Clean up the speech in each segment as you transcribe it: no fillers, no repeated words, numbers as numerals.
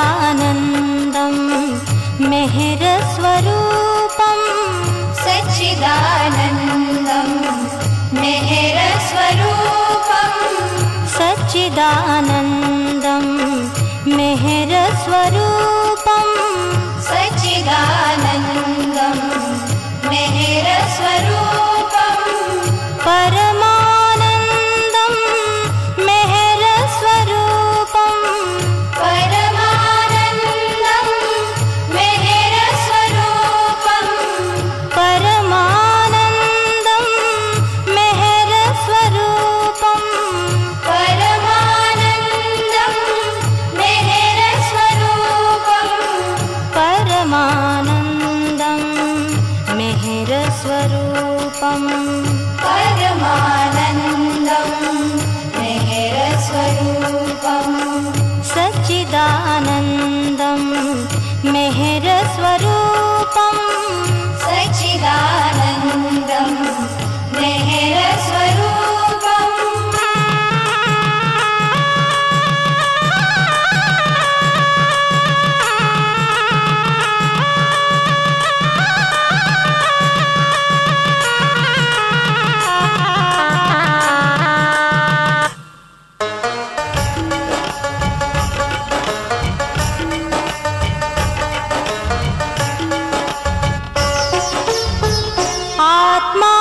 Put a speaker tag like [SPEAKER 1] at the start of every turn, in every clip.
[SPEAKER 1] सच्चिदानन्दं मेहरस्वरूपं
[SPEAKER 2] सच्चिदानन्दं मेहरस्वरूपं
[SPEAKER 1] सच्चिदानन्दं मेहरस्वरूपं
[SPEAKER 2] सच्चिदानन्दं मेहरस्वरूपं
[SPEAKER 1] परमानन्दं मेहरस्वरूपं
[SPEAKER 2] परमानन्दं मेहरस्वरूपं
[SPEAKER 1] परमानन्दं मेहरस्वरूपं
[SPEAKER 2] परमानन्दं मेहरस्वरूपं
[SPEAKER 1] परमानन्दं मेहरस्वरूपं
[SPEAKER 2] परमानन्दं मेहरस्वरूपं
[SPEAKER 1] सच्चिदानन्दं मेहरस्वरूपं
[SPEAKER 2] सच्चिदानन्दं मेहरस्वरूपं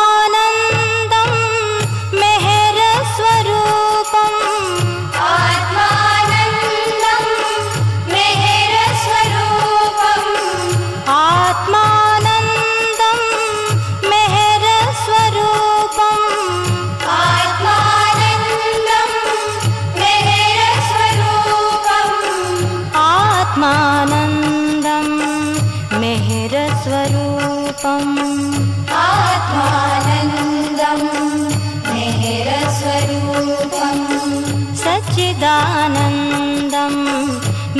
[SPEAKER 1] आत्मानन्दं मेहरस्वरूपं
[SPEAKER 2] आत्मानन्दं मेहरस्वरूपं
[SPEAKER 1] आत्मानन्दं मेहरस्वरूपं
[SPEAKER 2] आत्मानन्दं मेहरस्वरूपं
[SPEAKER 1] आत्मानन्दं मेहरस्वरूपं
[SPEAKER 2] आत्मानन्दं मेहरस्वरूपं
[SPEAKER 1] सच्चिदानन्दं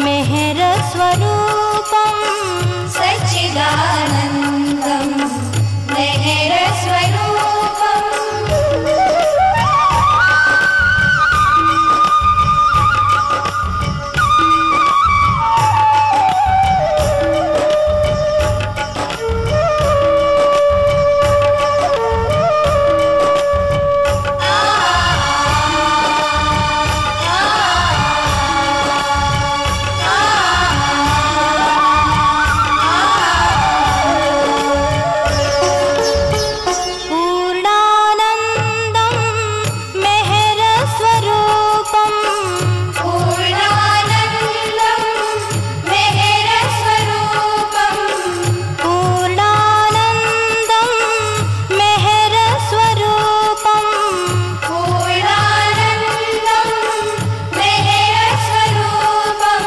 [SPEAKER 1] मेहरस्वरूपं
[SPEAKER 2] सच्चिदानन्दं मेहरस्वरूपं
[SPEAKER 1] पूर्णानन्दं मेहरस्वरूपं
[SPEAKER 2] पूर्णानन्दं मेहरस्वरूपं
[SPEAKER 1] पूर्णानन्दं मेहरस्वरूपं
[SPEAKER 2] पूर्णानन्दं मेहरस्वरूपं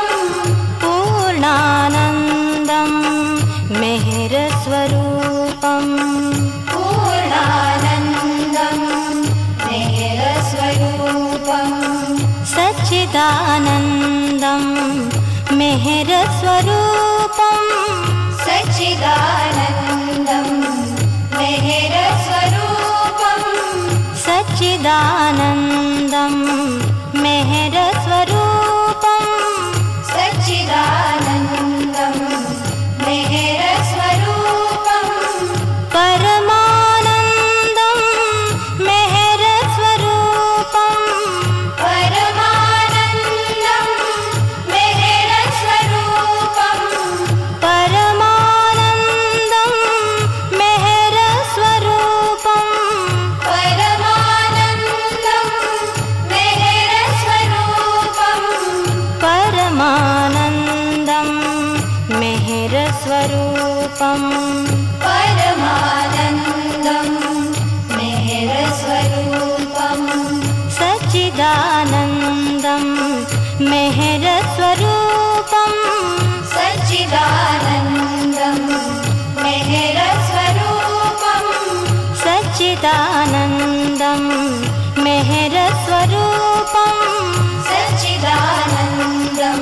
[SPEAKER 1] पूर्णानन्दं मेहरस्वरूपं
[SPEAKER 2] पूर्णानन्दं मेहरस्वरूपं
[SPEAKER 1] सच्चिदानन्दं मेहरस्वरूपं
[SPEAKER 2] सच्चिदानन्दं मेहरस्वरूपं
[SPEAKER 1] सच्चिदानन्दं मेहरस्वरूपं
[SPEAKER 2] सच्चिदानन्दं मेहरस्वरूपं
[SPEAKER 1] परमानन्दं मेहरस्वरूपं
[SPEAKER 2] परमानन्दं मेहरस्वरूपं
[SPEAKER 1] परमानन्दं मेहर स्वरूपम
[SPEAKER 2] परमानंदम मेहर स्वरूपम
[SPEAKER 1] सच्चिदानंदम मेहर स्वरूपम
[SPEAKER 2] सच्चिदानंदम मेहर स्वरूपम
[SPEAKER 1] सच्चिदानंदम मेहर स्वरूपम
[SPEAKER 2] सच्चिदानंदम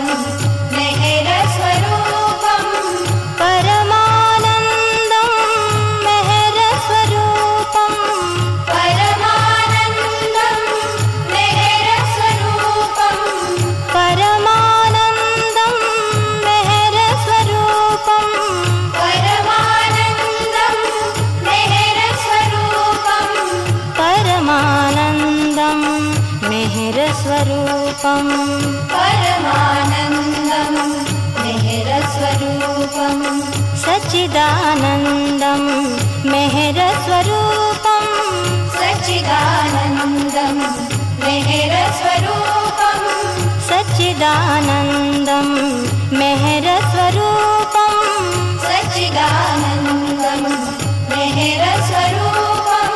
[SPEAKER 2] मेहर स्वरूपम
[SPEAKER 1] परमानंदम मेहर स्वरूपम
[SPEAKER 2] परमानंदम मेहर स्वरूपम
[SPEAKER 1] परमानंदम मेहर स्वरूपम
[SPEAKER 2] परमानंदम मेहर स्वरूपम
[SPEAKER 1] परमानंदम मेहर स्वरूपम
[SPEAKER 2] परमानंदम मेहर स्वरूपम
[SPEAKER 1] सच्चिदानंदम मेहर स्वरूपम
[SPEAKER 2] सच्चिदानंदम मेहर स्वरूपम
[SPEAKER 1] सच्चिदानंदम मेहर स्वरूपम
[SPEAKER 2] सच्चिदानंदम मेहर स्वरूपम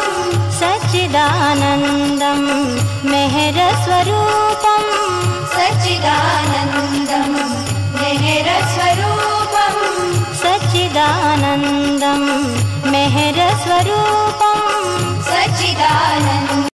[SPEAKER 1] सच्चिदानंदम मेहर स्वरूपम
[SPEAKER 2] सच्चिदानंदम मेहर स्वरूपम
[SPEAKER 1] सच्चिदानंदम मेहर स्वरूपम
[SPEAKER 2] सच्चिदानंदम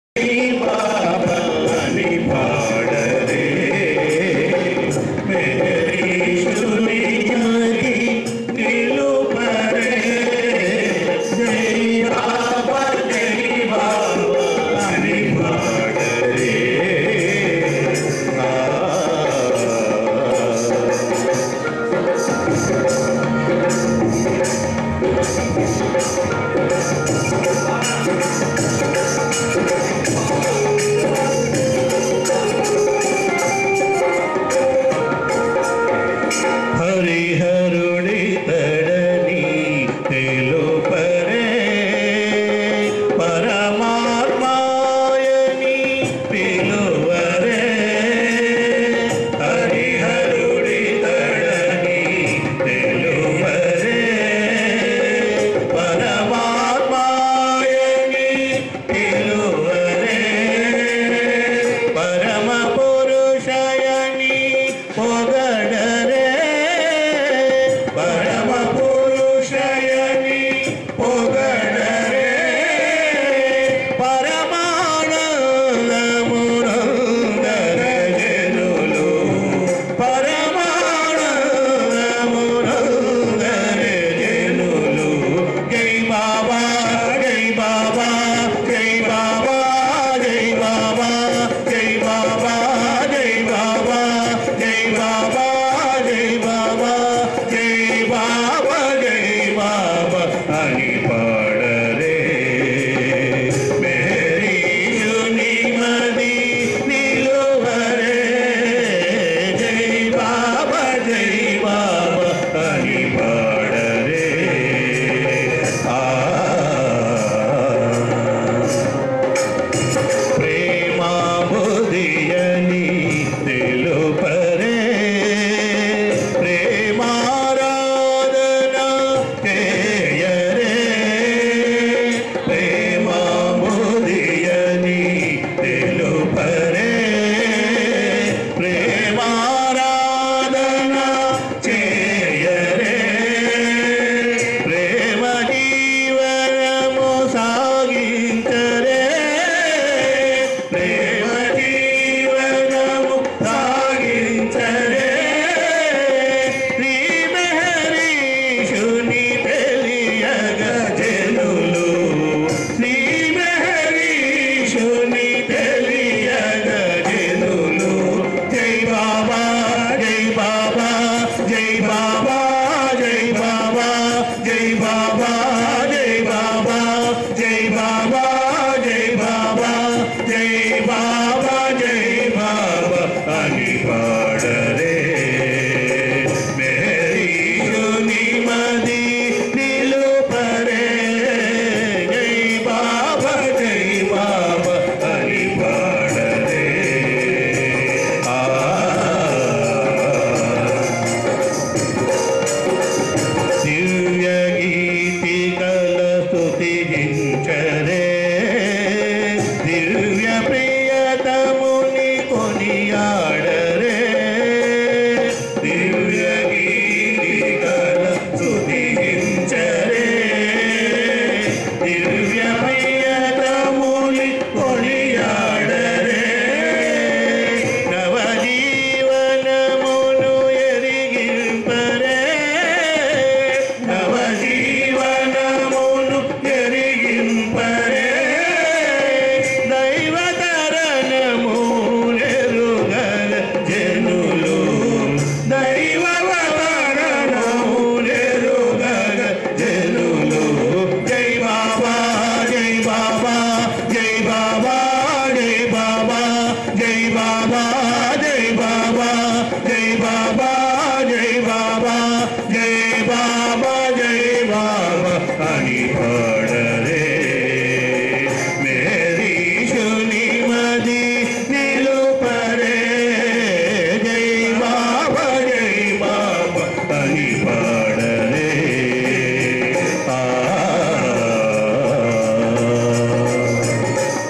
[SPEAKER 3] पाड़े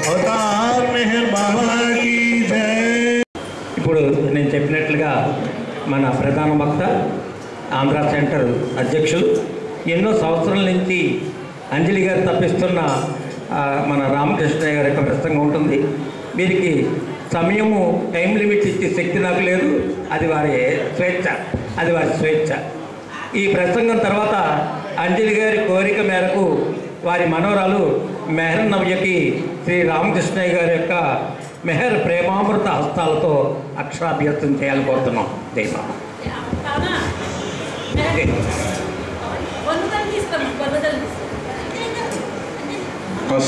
[SPEAKER 3] अवतार मेहर बाबा की जय।
[SPEAKER 4] ఇప్పుడు నేను చెప్పినట్లుగా మన ప్రధాన వక్త ఆంధ్ర సెంటర్ అధ్యక్షులు ఎన్నో సంవత్సరాల నుంచి అంజలి గారు తప్పిస్తున్న మన రామకృష్ణయ్య గారి యొక్క ప్రసంగం ఉంటుంది. వీరికి సమయము టైం లిమిట్ ఇచ్చే శక్తి నాకు లేదు, అది వారి స్వేచ్ఛ. ఈ ప్రసంగం తర్వాత అంజలి గారి కోరిక మేరకు వారి మనవరాలు మెహర్ నవ్యకి శ్రీ రామకృష్ణయ్య గారి యొక్క మెహర్ ప్రేమామృత హస్తాలతో అక్షరాభ్యర్థన చేయాలని కోరుతున్నాం.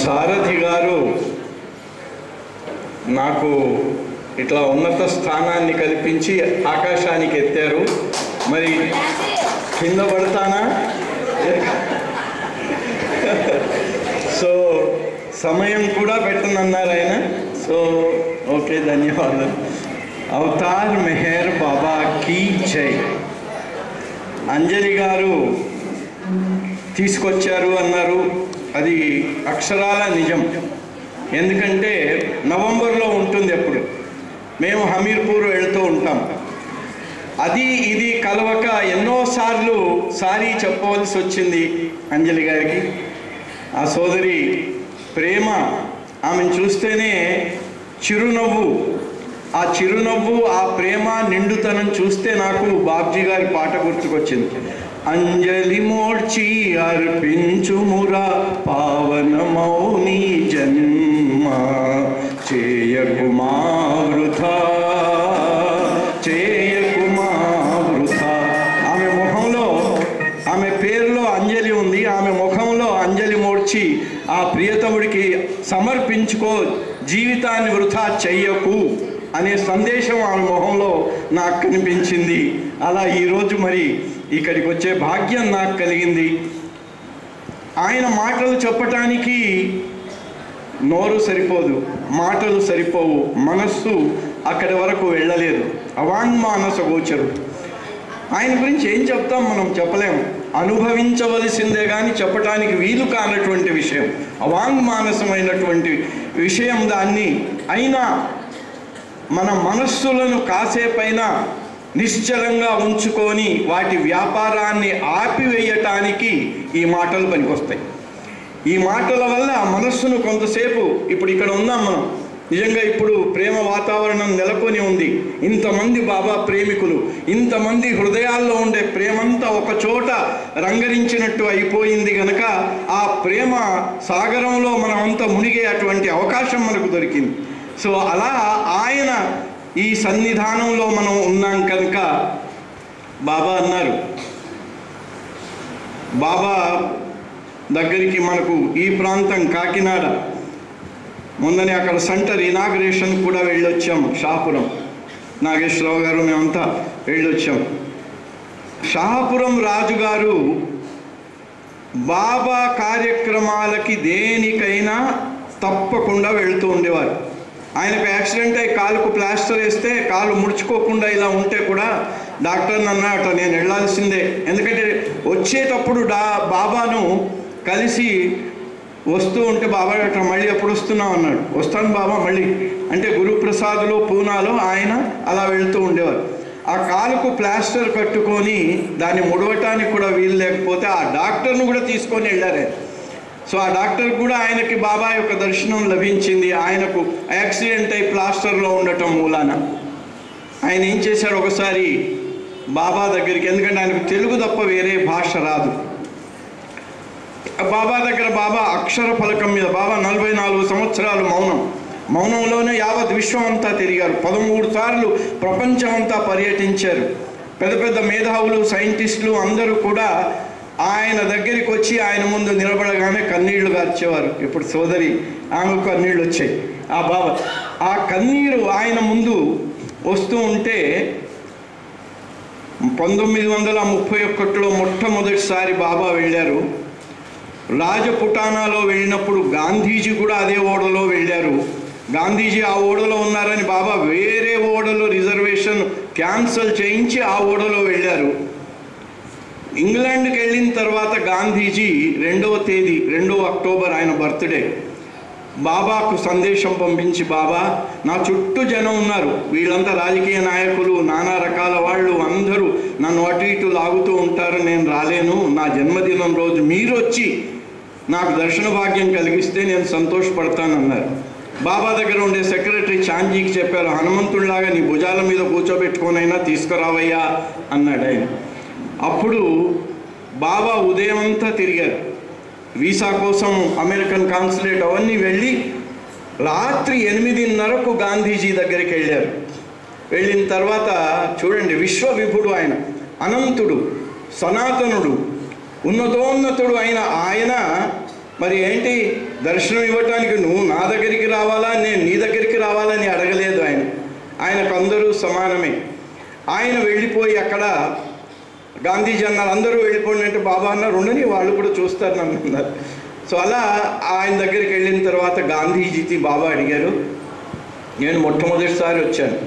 [SPEAKER 5] సారథి గారు నాకు ఇట్లా ఉన్నత స్థానాన్ని కల్పించి ఆకాశానికి ఎత్తారు. మరి కింద పడతానా? సో సమయం కూడా పెట్టనన్నారు ఆయన. సో ఓకే, ధన్యవాదాలు. అవతార్ మెహర్ బాబా కీ జై. అంజలి గారు తీసుకొచ్చారు అన్నారు, అది అక్షరాల నిజం. ఎందుకంటే నవంబర్లో ఉంటుంది, ఎప్పుడు మేము హమీర్పూర్ వెళ్తూ ఉంటాం. అది ఇది కలవక ఎన్నోసార్లు సారీ చెప్పవలసి వచ్చింది అంజలి గారికి. ఆ సోదరి ప్రేమ, ఆమెను చూస్తేనే చిరునవ్వు, ఆ చిరునవ్వు, ఆ ప్రేమ, నిండుతనం చూస్తే నాకు బాబ్జీ గారి పాట గుర్తుకొచ్చింది. అంజలి మోడ్చి అర్పించుమురా పావనమౌని జన్మ, చేయకుమా వృథా, చేయకుమా వృథా. ఆమె ముఖంలో, ఆమె పేరులో అంజలి ఉంది, ఆమె ముఖంలో అంజలి మోడ్చి ఆ ప్రియతముడికి సమర్పించుకో, జీవితాన్ని వృథా చెయ్యకు అనే సందేశం ఆమె మొహంలో నాకు కనిపించింది. అలా ఈరోజు మరి ఇక్కడికి వచ్చే భాగ్యం నాకు కలిగింది. ఆయన మాటలు చెప్పటానికి నోరు సరిపోదు, మాటలు సరిపోవు, మనస్సు అక్కడి వరకు వెళ్ళలేదు. అవాంగ్మానస గోచరుడు. ఆయన గురించి ఏం చెప్తాం, మనం చెప్పలేము. అనుభవించవలసిందే కానీ చెప్పటానికి వీలు కానటువంటి విషయం, అవాంగ్మానసమైనటువంటి విషయం. దాన్ని అయినా మన మనస్సులను కాసేపైనా నిశ్చలంగా ఉంచుకొని వాటి వ్యాపారాన్ని ఆపివేయటానికి ఈ మాటలు పనికొస్తాయి. ఈ మాటల వల్ల మనస్సును కొంతసేపు, ఇప్పుడు ఇక్కడ ఉన్నాం మనం, నిజంగా ఇప్పుడు ప్రేమ వాతావరణం నెలకొని ఉంది. ఇంతమంది బాబా ప్రేమికులు, ఇంతమంది హృదయాల్లో ఉండే ప్రేమంతా ఒక చోట రంగరించినట్టు అయిపోయింది కనుక ఆ ప్రేమ సాగరంలో మనమంతా మునిగే అటువంటి అవకాశం మనకు దొరికింది. సో అలా ఆయన ఈ సన్నిధానంలో మనం ఉన్నాం కనుక బాబా అన్నారు, బాబా దగ్గరికి మనకు ఈ ప్రాంతం కాకినాడ, మొన్ననే అక్కడ సెంటర్ ఇనాగ్రేషన్ కూడా వెళ్ళొచ్చాం. షాపురం నాగేశ్వరరావు గారు మేమంతా వెళ్ళొచ్చాం. షాపురం రాజుగారు బాబా కార్యక్రమాలకి దేనికైనా తప్పకుండా వెళుతూ ఉండేవారు. ఆయనకు యాక్సిడెంట్ అయ్యి కాలుకు ప్లాస్టర్ వేస్తే కాలు ముడుచుకోకుండా ఇలా ఉంటే కూడా డాక్టర్ అన్నట నేను వెళ్ళాల్సిందే. ఎందుకంటే వచ్చేటప్పుడు బాబాను కలిసి వస్తూ ఉంటే బాబా అట్లా మళ్ళీ ఎప్పుడు వస్తున్నావు అన్నాడు. వస్తాను బాబా మళ్ళీ అంటే గురుప్రసాద్లో పూనాలో ఆయన అలా వెళ్తూ ఉండేవారు. ఆ కాలుకు ప్లాస్టర్ కట్టుకొని దాన్ని ముడవటానికి కూడా వీలు లేకపోతే ఆ డాక్టర్ను కూడా తీసుకొని వెళ్ళారు. సో ఆ డాక్టర్ కూడా ఆయనకి బాబా యొక్క దర్శనం లభించింది. ఆయనకు యాక్సిడెంట్ అయి ప్లాస్టర్లో ఉండటం మూలాన ఆయన ఏం చేశాడు, ఒకసారి బాబా దగ్గరికి, ఎందుకంటే ఆయనకు తెలుగు తప్ప వేరే భాష రాదు, బాబా దగ్గర బాబా అక్షర ఫలకం మీద బాబా 44 సంవత్సరాలు మౌనంలోనే యావత్ విశ్వం అంతా తిరిగారు. 13 సార్లు ప్రపంచం అంతా పర్యటించారు. పెద్ద పెద్ద మేధావులు, సైంటిస్టులు అందరూ కూడా ఆయన దగ్గరికి వచ్చి ఆయన ముందు నిలబడగానే కన్నీళ్లు గార్చేవారు. ఇప్పుడు సోదరి ఆమెకు కన్నీళ్ళు వచ్చాయి. ఆ బాబా ఆ కన్నీరు ఆయన ముందు వస్తూ ఉంటే 1931లో మొట్టమొదటిసారి బాబా వెళ్ళారు. రాజపుటానాలో వెళ్ళినప్పుడు గాంధీజీ కూడా అదే ఓడలో వెళ్ళారు. గాంధీజీ ఆ ఓడలో ఉన్నారని బాబా వేరే ఓడలో రిజర్వేషన్ క్యాన్సల్ చేయించి ఆ ఓడలో వెళ్ళారు. ఇంగ్లాండ్కి వెళ్ళిన తర్వాత గాంధీజీ 2 అక్టోబర్ ఆయన బర్త్డే బాబాకు సందేశం పంపించి, బాబా నా చుట్టూ జనం ఉన్నారు, వీళ్ళంతా రాజకీయ నాయకులు, నానా రకాల వాళ్ళు, అందరూ నన్ను అటు ఇటు లాగుతూ ఉంటారు, నేను రాలేను, నా జన్మదినం రోజు మీరు వచ్చి నాకు దర్శన భాగ్యం కలిగిస్తే నేను సంతోషపడతానన్నారు. బాబా దగ్గర ఉండే సెక్రటరీ చాంజీకి చెప్పారు, హనుమంతుడిలాగా నీ భుజాల మీద కూర్చోబెట్టుకోనైనా తీసుకురావయ్యా అన్నాడు ఆయన. అప్పుడు బాబా ఉదయం అంతా తిరిగారు, వీసా కోసం అమెరికన్ కాన్సులేట్ అవన్నీ వెళ్ళి రాత్రి 8:30కు గాంధీజీ దగ్గరికి వెళ్ళారు. వెళ్ళిన తర్వాత చూడండి, విశ్వవిభుడు ఆయన, అనంతుడు, సనాతనుడు, ఉన్నతోన్నతుడు అయిన ఆయన మరి ఏంటి దర్శనం ఇవ్వటానికి నువ్వు నా దగ్గరికి రావాలా, నేను నీ దగ్గరికి రావాలని అడగలేదు ఆయన. ఆయనకు అందరూ సమానమే. ఆయన వెళ్ళిపోయి అక్కడ గాంధీజీ అన్నారు, అందరూ వెళ్ళిపోండి అంటే బాబా అన్నారు, ఉండని వాళ్ళు కూడా చూస్తారు నన్ను అన్నారు. సో అలా ఆయన దగ్గరికి వెళ్ళిన తర్వాత గాంధీజీకి బాబా అడిగారు, నేను మొట్టమొదటిసారి వచ్చాను,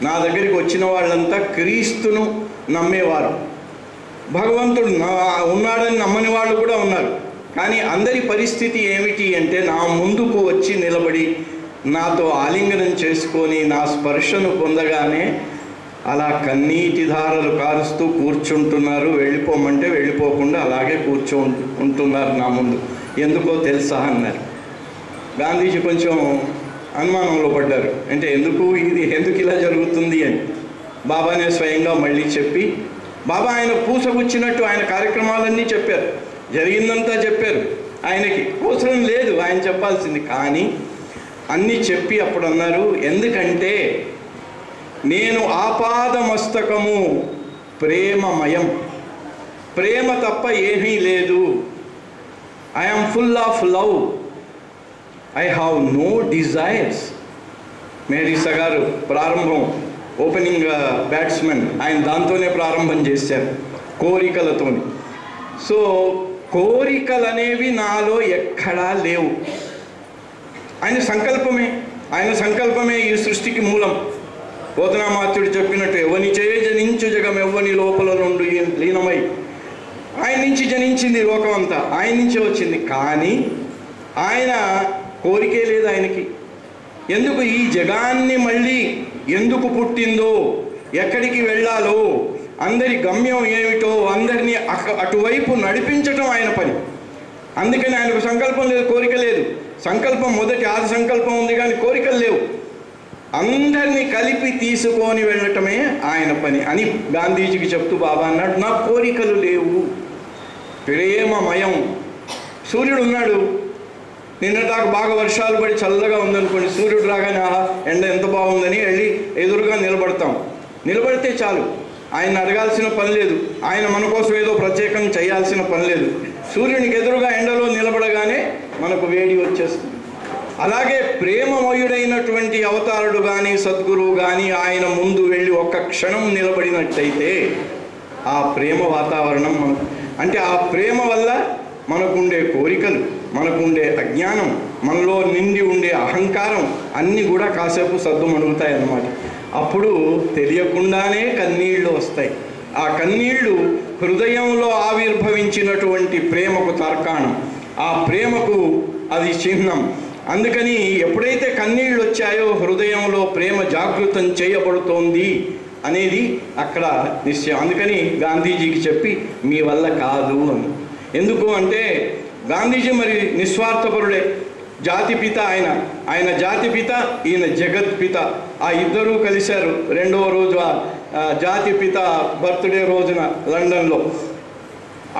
[SPEAKER 5] నా దగ్గరికి వచ్చిన వాళ్ళంతా క్రీస్తును నమ్మేవారు, భగవంతుడు ఉన్నాడని నమ్మని వాళ్ళు కూడా ఉన్నారు, కానీ అందరి పరిస్థితి ఏమిటి అంటే నా ముందుకు వచ్చి నిలబడి నాతో ఆలింగనం చేసుకొని నా స్పర్శను పొందగానే అలా కన్నీటి ధారలు కారుస్తూ కూర్చుంటున్నారు, వెళ్ళిపోమంటే వెళ్ళిపోకుండా అలాగే ఉంటున్నారు నా ముందు, ఎందుకో తెలుసా అన్నారు. గాంధీజీ కొంచెం అనుమానంలో పడ్డారు, అంటే ఎందుకు ఇలా జరుగుతుంది అని. బాబానే స్వయంగా మళ్ళీ చెప్పి, బాబా ఆయన పూసగుచ్చినట్టు ఆయన కార్యక్రమాలన్నీ చెప్పారు, జరిగిందంతా చెప్పారు. ఆయనకి అవసరం లేదు ఆయన చెప్పాల్సింది, కానీ అన్నీ చెప్పి అప్పుడు అన్నారు, ఎందుకంటే నేను ఆపాదమస్తకము ప్రేమమయం, ప్రేమ తప్ప ఏమీ లేదు, I'm full of love, I have no desires. మేరీసా గారు ప్రారంభం ఓపెనింగ్ బ్యాట్స్మెన్, ఆయన దాంతోనే ప్రారంభం చేశారు, కోరికలతోని. సో కోరికలు అనేవి నాలో ఎక్కడా లేవు, ఆయన సంకల్పమే ఈ సృష్టికి మూలం. పోతనామాత్యుడు చెప్పినట్టు ఎవని చేయ జనించు జగం ఎవ్వని లోపల నుండి లీనమై, ఆయన నుంచి జనించింది లోకం అంతా, ఆయన నుంచే వచ్చింది, కానీ ఆయన కోరికే లేదు ఆయనకి. ఎందుకు ఈ జగాన్ని మళ్ళీ ఎందుకు పుట్టిందో, ఎక్కడికి వెళ్ళాలో, అందరి గమ్యం ఏమిటో అందరినీ అటువైపు నడిపించటం ఆయన పని. అందుకని ఆయనకు సంకల్పం లేదు, కోరిక లేదు. సంకల్పం మొదటి ఆది సంకల్పం ఉంది కానీ కోరికలు లేవు. అందరినీ కలిపి తీసుకొని వెళ్ళటమే ఆయన పని అని గాంధీజీకి చెప్తూ బాబా అన్నాడు, నా కోరికలు లేవు, ప్రేమమయం. సూర్యుడు ఉన్నాడు, నిన్నటాకు బాగా వర్షాలు పడి చల్లగా ఉందనుకోండి, సూర్యుడు రాగానే ఎండ ఎంత బాగుందని వెళ్ళి ఎదురుగా నిలబడితే చాలు, ఆయన అడగాల్సిన పని లేదు, ఆయన మన కోసం ఏదో ప్రత్యేకంగా చేయాల్సిన పని లేదు. సూర్యునికి ఎదురుగా ఎండలో నిలబడగానే మనకు వేడి వచ్చేస్తుంది. అలాగే ప్రేమమయుడైనటువంటి అవతారుడు కానీ సద్గురువు కానీ ఆయన ముందు వెళ్ళి ఒక్క క్షణం నిలబడినట్టయితే ఆ ప్రేమ వాతావరణం అంటే ఆ ప్రేమ వల్ల మనకుండే కోరికలు, మనకుండే అజ్ఞానం, మనలో నిండి ఉండే అహంకారం అన్నీ కూడా కాసేపు సద్దుమణుగుతాయి అన్నమాట. అప్పుడు తెలియకుండానే కన్నీళ్లు వస్తాయి. ఆ కన్నీళ్లు హృదయంలో ఆవిర్భవించినటువంటి ప్రేమకు తర్కాణం, ఆ ప్రేమకు అది చిహ్నం. అందుకని ఎప్పుడైతే కన్నీళ్ళు వచ్చాయో హృదయంలో ప్రేమ జాగృతం చేయబడుతోంది అనేది అక్కడ నిశ్చయం. అందుకని గాంధీజీకి చెప్పి మీ వల్ల కాదు అని. ఎందుకు అంటే గాంధీజీ మరి నిస్వార్థపరుడే, జాతిపిత ఆయన జాతిపిత, ఈయన జగత్పిత. ఆ ఇద్దరూ కలిశారు 2వ రోజు జాతిపిత బర్త్డే రోజున లండన్లో.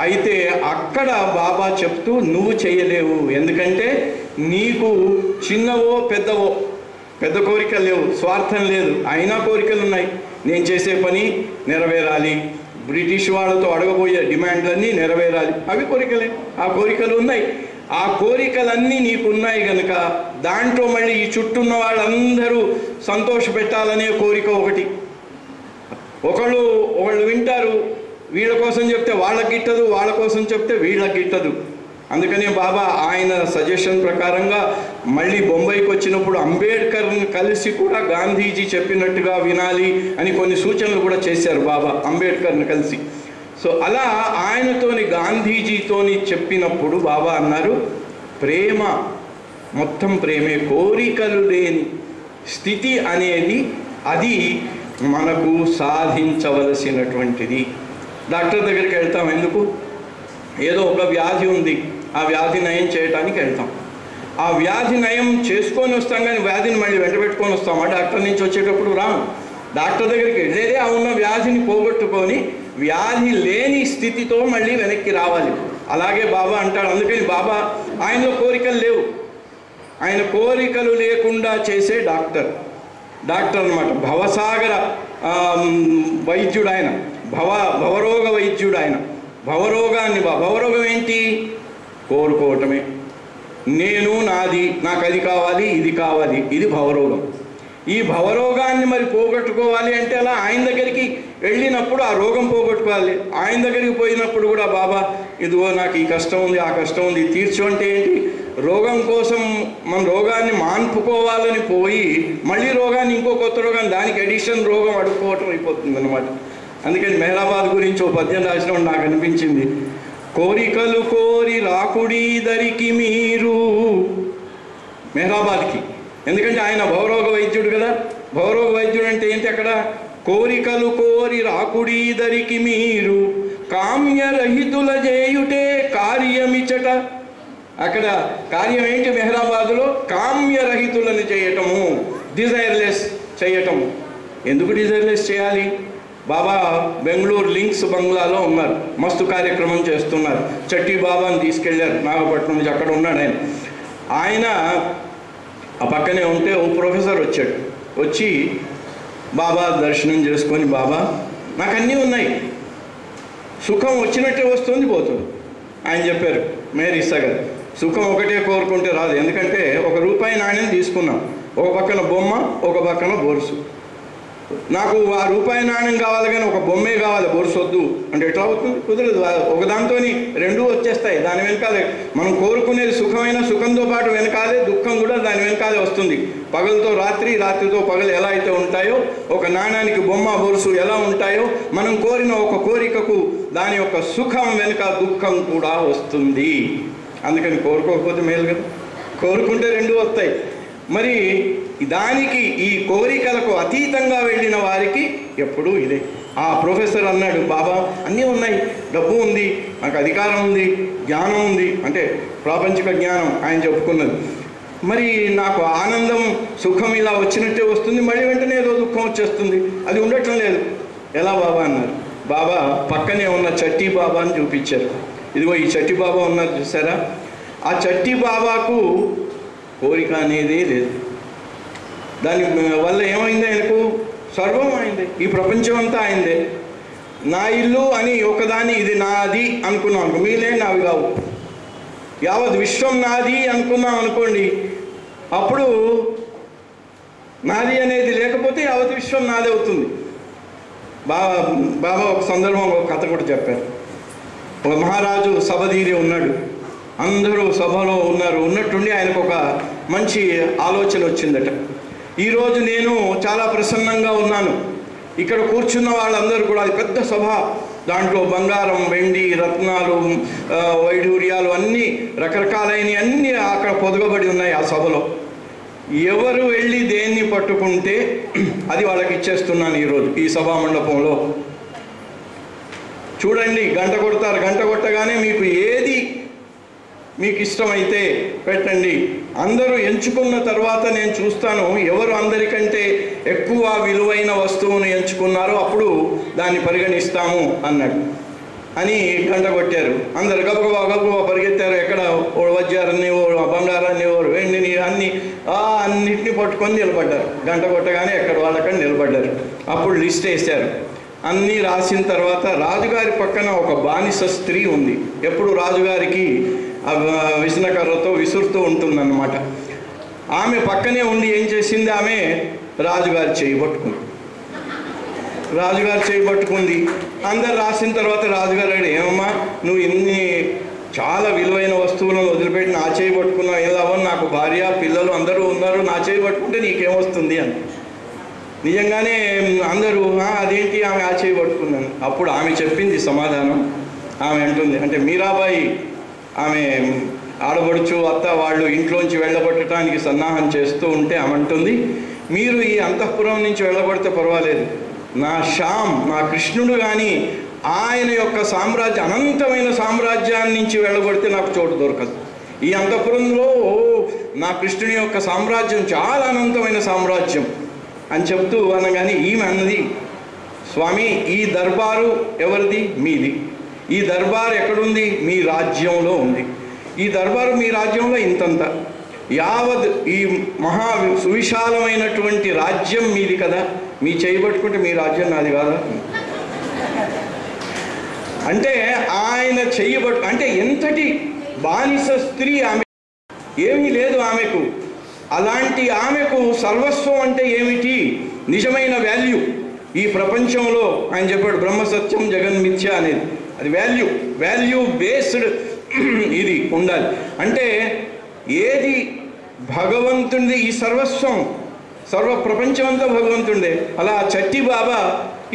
[SPEAKER 5] అయితే అక్కడ బాబా చెప్తూ నువ్వు చేయలేవు, ఎందుకంటే నీకు చిన్నవో పెద్ద కోరికలు లేవు, స్వార్థం లేదు, అయినా కోరికలు ఉన్నాయి. నేను చేసే పని నెరవేరాలి, బ్రిటిష్ వాళ్ళతో అడగబోయే డిమాండ్లన్నీ నెరవేరాలి, అవి కోరికలే. ఆ కోరికలు ఉన్నాయి, ఆ కోరికలన్నీ నీకున్నాయి కనుక దాంట్లో మళ్ళీ ఈ చుట్టూన్న వాళ్ళందరూ సంతోష పెట్టాలనే కోరిక ఒకటి. ఒకళ్ళు వింటారు, వీళ్ళ కోసం చెప్తే వాళ్ళకి గిట్టదు, వాళ్ళ కోసం చెప్తే వీళ్ళకి గిట్టదు. అందుకనే బాబా ఆయన సజెషన్ ప్రకారంగా మళ్ళీ బొంబాయికి వచ్చినప్పుడు అంబేద్కర్ని కలిసి కూడా గాంధీజీ చెప్పినట్టుగా వినాలి అని కొన్ని సూచనలు కూడా చేశారు బాబా అంబేద్కర్ని కలిసి. సో అలా ఆయనతోని గాంధీజీతోని చెప్పినప్పుడు బాబా అన్నారు, ప్రేమ మొత్తం ప్రేమే, కోరికలు లేని స్థితి అనేది అది మనకు సాధించవలసినటువంటిది. డాక్టర్ దగ్గరికి వెళ్తాం ఎందుకు? ఏదో ఒక వ్యాధి ఉంది, ఆ వ్యాధి నయం చేయడానికి వెళ్తాం. ఆ వ్యాధి నయం చేసుకొని వస్తాం, కానీ వ్యాధిని మళ్ళీ వెంట పెట్టుకొని వస్తామా? డాక్టర్ నుంచి వచ్చేటప్పుడు రాము. డాక్టర్ దగ్గరికి వెళ్ళేదే ఆ ఉన్న వ్యాధిని పోగొట్టుకొని వ్యాధి లేని స్థితితో మళ్ళీ వెనక్కి రావాలి. అలాగే బాబా అంటాడు. అందుకని బాబా ఆయనలో కోరికలు లేవు, ఆయన కోరికలు లేకుండా చేసే డాక్టర్ అన్నమాట. భవసాగర వైద్యుడు ఆయన, భవరోగ వైద్యుడు ఆయన. భవరోగం ఏంటి? కోరుకోవటమే. నేను, నాది, నాకు అది కావాలి, ఇది కావాలి, ఇది భవరోగం. ఈ భవరోగాన్ని మరి పోగొట్టుకోవాలి అంటే అలా ఆయన దగ్గరికి వెళ్ళినప్పుడు ఆ రోగం పోగొట్టుకోవాలి. ఆయన దగ్గరికి పోయినప్పుడు కూడా బాబా ఇదిగో నాకు ఈ కష్టం ఉంది, ఆ కష్టం ఉంది, తీర్చు అంటే ఏంటి? రోగం కోసం మన రోగాన్ని మాన్పుకోవాలని పోయి మళ్ళీ రోగాన్ని, ఇంకో కొత్త రోగాన్ని, దానికి అడిషన్ రోగం అడుక్కోవటం అయిపోతుంది అన్నమాట. అందుకని మెహరాబాద్ గురించి ఓ పద్యం రాసినప్పుడు నాకు అనిపించింది, కోరికలు కోరి రాకుడి దరికి మీరు, మెహరాబాద్కి. ఎందుకంటే ఆయన భవరోగ వైద్యుడు కదా. భవరోగ వైద్యుడు అంటే ఏంటి? అక్కడ కోరికలు కోరి రాకుడి దరికి మీరు, కామ్యరహితుల చేయుటే కార్యమిచట. అక్కడ కార్యం ఏంటి? మెహరాబాదులో కామ్యరహితులను చేయటము, డిజైర్లెస్ చేయటము. ఎందుకు డిజైర్లెస్ చేయాలి? బాబా బెంగళూరు లింక్స్ బంగ్లాలో ఉన్నారు, మస్తు కార్యక్రమం చేస్తున్నారు. చట్టి బాబాని తీసుకెళ్లారు నాగపట్నం నుంచి, అక్కడ ఉన్నాడు ఆయన. ఆ పక్కనే ఉంటే ఓ ప్రొఫెసర్ వచ్చాడు. వచ్చి బాబా దర్శనం చేసుకొని, బాబా నాకు అన్నీ ఉన్నాయి, సుఖం వచ్చినట్టే వస్తుంది పోతుంది. ఆయన చెప్పారు, మేరీ సగర్, సుఖం ఒకటే కోరుకుంటే రాదు. ఎందుకంటే ₹1 నాణ్యం తీసుకున్నాం, ఒక పక్కన బొమ్మ, ఒక పక్కన బొరుసు. నాకు ఆ ₹1 నాణ్యం కావాలి, కానీ ఒక బొమ్మే కావాలి, బొరుసు వద్దు అంటే ఎట్లా అవుతుంది? కుదరదు. ఒకదాంతో రెండూ వచ్చేస్తాయి. దాని వెనకాలే మనం కోరుకునేది సుఖమైన, సుఖంతో పాటు వెనకాలే దుఃఖం కూడా దాని వెనకాలే వస్తుంది. పగలతో రాత్రి, రాత్రితో పగలు ఎలా అయితే ఉంటాయో, ఒక నాణ్యానికి బొమ్మ, బొరుసు ఎలా ఉంటాయో, మనం కోరిన ఒక కోరికకు దాని యొక్క సుఖం వెనుక దుఃఖం కూడా వస్తుంది. అందుకని కోరుకోకపోతే మేలు కదా, కోరుకుంటే రెండూ వస్తాయి. మరి దానికి ఈ కోరికలకు అతీతంగా వెళ్ళిన వారికి ఎప్పుడూ ఇదే. ఆ ప్రొఫెసర్ అన్నాడు, బాబా అన్నీ ఉన్నాయి, డబ్బు ఉంది, నాకు అధికారం ఉంది, జ్ఞానం ఉంది, అంటే ప్రాపంచిక జ్ఞానం ఆయన చెప్పుకున్నది. మరి నాకు ఆనందం, సుఖం ఇలా వచ్చినట్టే వస్తుంది, మళ్ళీ వెంటనే ఏదో దుఃఖం వచ్చేస్తుంది, అది ఉండటం లేదు. ఎలా బాబా అన్నారు. బాబా పక్కనే ఉన్న చట్టి బాబాని చూపించారు. ఇదిగో ఈ చట్టి బాబా ఉన్నారు చూసారా, ఆ చట్టి బాబాకు కోరిక అనేదే లేదు. దాని వల్ల ఏమైంది? ఆయనకు సర్వం అయింది, ఈ ప్రపంచం అంతా అయిందే. నా ఇల్లు అని ఒకదాన్ని ఇది నాది అనుకున్నాం అనుకో, మీలే నావి కావు. యావత్ విశ్వం నాది అనుకున్నాం అనుకోండి, అప్పుడు నాది అనేది లేకపోతే యావత్ విశ్వం నాది అవుతుంది. బాబా ఒక సందర్భం, ఒక కథ కూడా చెప్పారు. ఒక మహారాజు సభధీరి ఉన్నాడు, అందరూ సభలో ఉన్నారు. ఉన్నట్టుండి ఆయనకు ఒక మంచి ఆలోచన వచ్చిందట. ఈరోజు నేను చాలా ప్రసన్నంగా ఉన్నాను, ఇక్కడ కూర్చున్న వాళ్ళందరూ కూడా, అది పెద్ద సభ, దాంట్లో బంగారం, వెండి, రత్నాలు, వైఢూర్యాలు అన్నీ రకరకాలైన అన్నీ అక్కడ పొదగబడి ఉన్నాయి ఆ సభలో. ఎవరు వెళ్ళి దేన్ని పట్టుకుంటే అది వాళ్ళకి ఇచ్చేస్తున్నాను ఈరోజు ఈ సభా మండపంలో. చూడండి, గంట కొడతారు, గంట కొట్టగానే మీకు ఏది మీకు ఇష్టమైతే పెట్టండి. అందరూ ఎంచుకున్న తర్వాత నేను చూస్తాను ఎవరు అందరికంటే ఎక్కువ విలువైన వస్తువును ఎంచుకున్నారో అప్పుడు దాన్ని పరిగణిస్తాము అన్నాడు. అని గంట కొట్టారు. అందరు గబగబా పరిగెత్తారు. ఎక్కడ ఓ వజ్రాన్ని, ఓ బంగారాన్ని, ఓ వెండిని, అన్నిటిని పట్టుకొని నిలబడ్డారు. గంట కొట్టగానే ఎక్కడ వాళ్ళక్కడ నిలబడ్డారు. అప్పుడు లిస్ట్ వేశారు. అన్నీ రాసిన తర్వాత రాజుగారి పక్కన ఒక బానిస స్త్రీ ఉంది. ఎప్పుడు రాజుగారికి విసనకర్రతో విసురుతూ ఉంటుందన్నమాట. ఆమె పక్కనే ఉండి ఏం చేసింది, ఆమె రాజుగారి చేయి పట్టుకుంది. అందరు రాసిన తర్వాత రాజుగారు అడిగాడు, ఏమమ్మా నువ్వు ఇన్ని చాలా విలువైన వస్తువులను వదిలిపెట్టి నా చేయి పట్టుకున్నావు, ఏదావో నాకు భార్య పిల్లలు అందరూ ఉన్నారు, నా చేయి పట్టుకుంటే నీకేమొస్తుంది అని. నిజంగానే అందరూ అదేంటి ఆమె ఆ చేయి పట్టుకున్నాను. అప్పుడు ఆమె చెప్పింది సమాధానం. ఆమె అంటుంది, అంటే మీరాబాయి ఆమె ఆడబడుచు అత్త వాళ్ళు ఇంట్లోంచి వెళ్ళగొట్టడానికి సన్నాహం చేస్తూ ఉంటే ఆమె అంటుంది, మీరు ఈ అంతఃపురం నుంచి వెళ్ళగొడితే పర్వాలేదు, నా శ్యామ్ నా కృష్ణుడు కానీ ఆయన యొక్క సామ్రాజ్యం అనంతమైన సామ్రాజ్యాన్ని నుంచి వెళ్ళగొడితే నాకు చోటు దొరకదు. ఈ అంతఃపురంలో నా కృష్ణుని యొక్క సామ్రాజ్యం చాలా అనంతమైన సామ్రాజ్యం అని చెప్తూ అనగానే ఈమె అన్నది, స్వామి ఈ దర్బారు ఎవరిది? మీది. ఈ దర్బారు ఎక్కడుంది? మీ రాజ్యంలో ఉంది. ఈ దర్బారు మీ రాజ్యంలో ఇంతంత, యావత్ ఈ మహా సువిశాలమైనటువంటి రాజ్యం మీది కదా, మీ చేయబట్టుకుంటే మీ రాజ్యం నాది కాదా? అంటే ఆయన చెయ్యబట్టు అంటే ఎంతటి బానిస స్త్రీ ఆమె, ఏమీ లేదు ఆమెకు. అలాంటి ఆమెకు సర్వస్వం అంటే ఏమిటి? నిజమైన వాల్యూ ఈ ప్రపంచంలో ఆయన చెప్పాడు బ్రహ్మసత్యం జగన్మిథ్య అనేది. అది వాల్యూ బేస్డ్ ఇది ఉండాలి. అంటే ఏది భగవంతుడిది, ఈ సర్వస్వం సర్వ ప్రపంచం అంతా భగవంతుడే. అలా చట్టి బాబా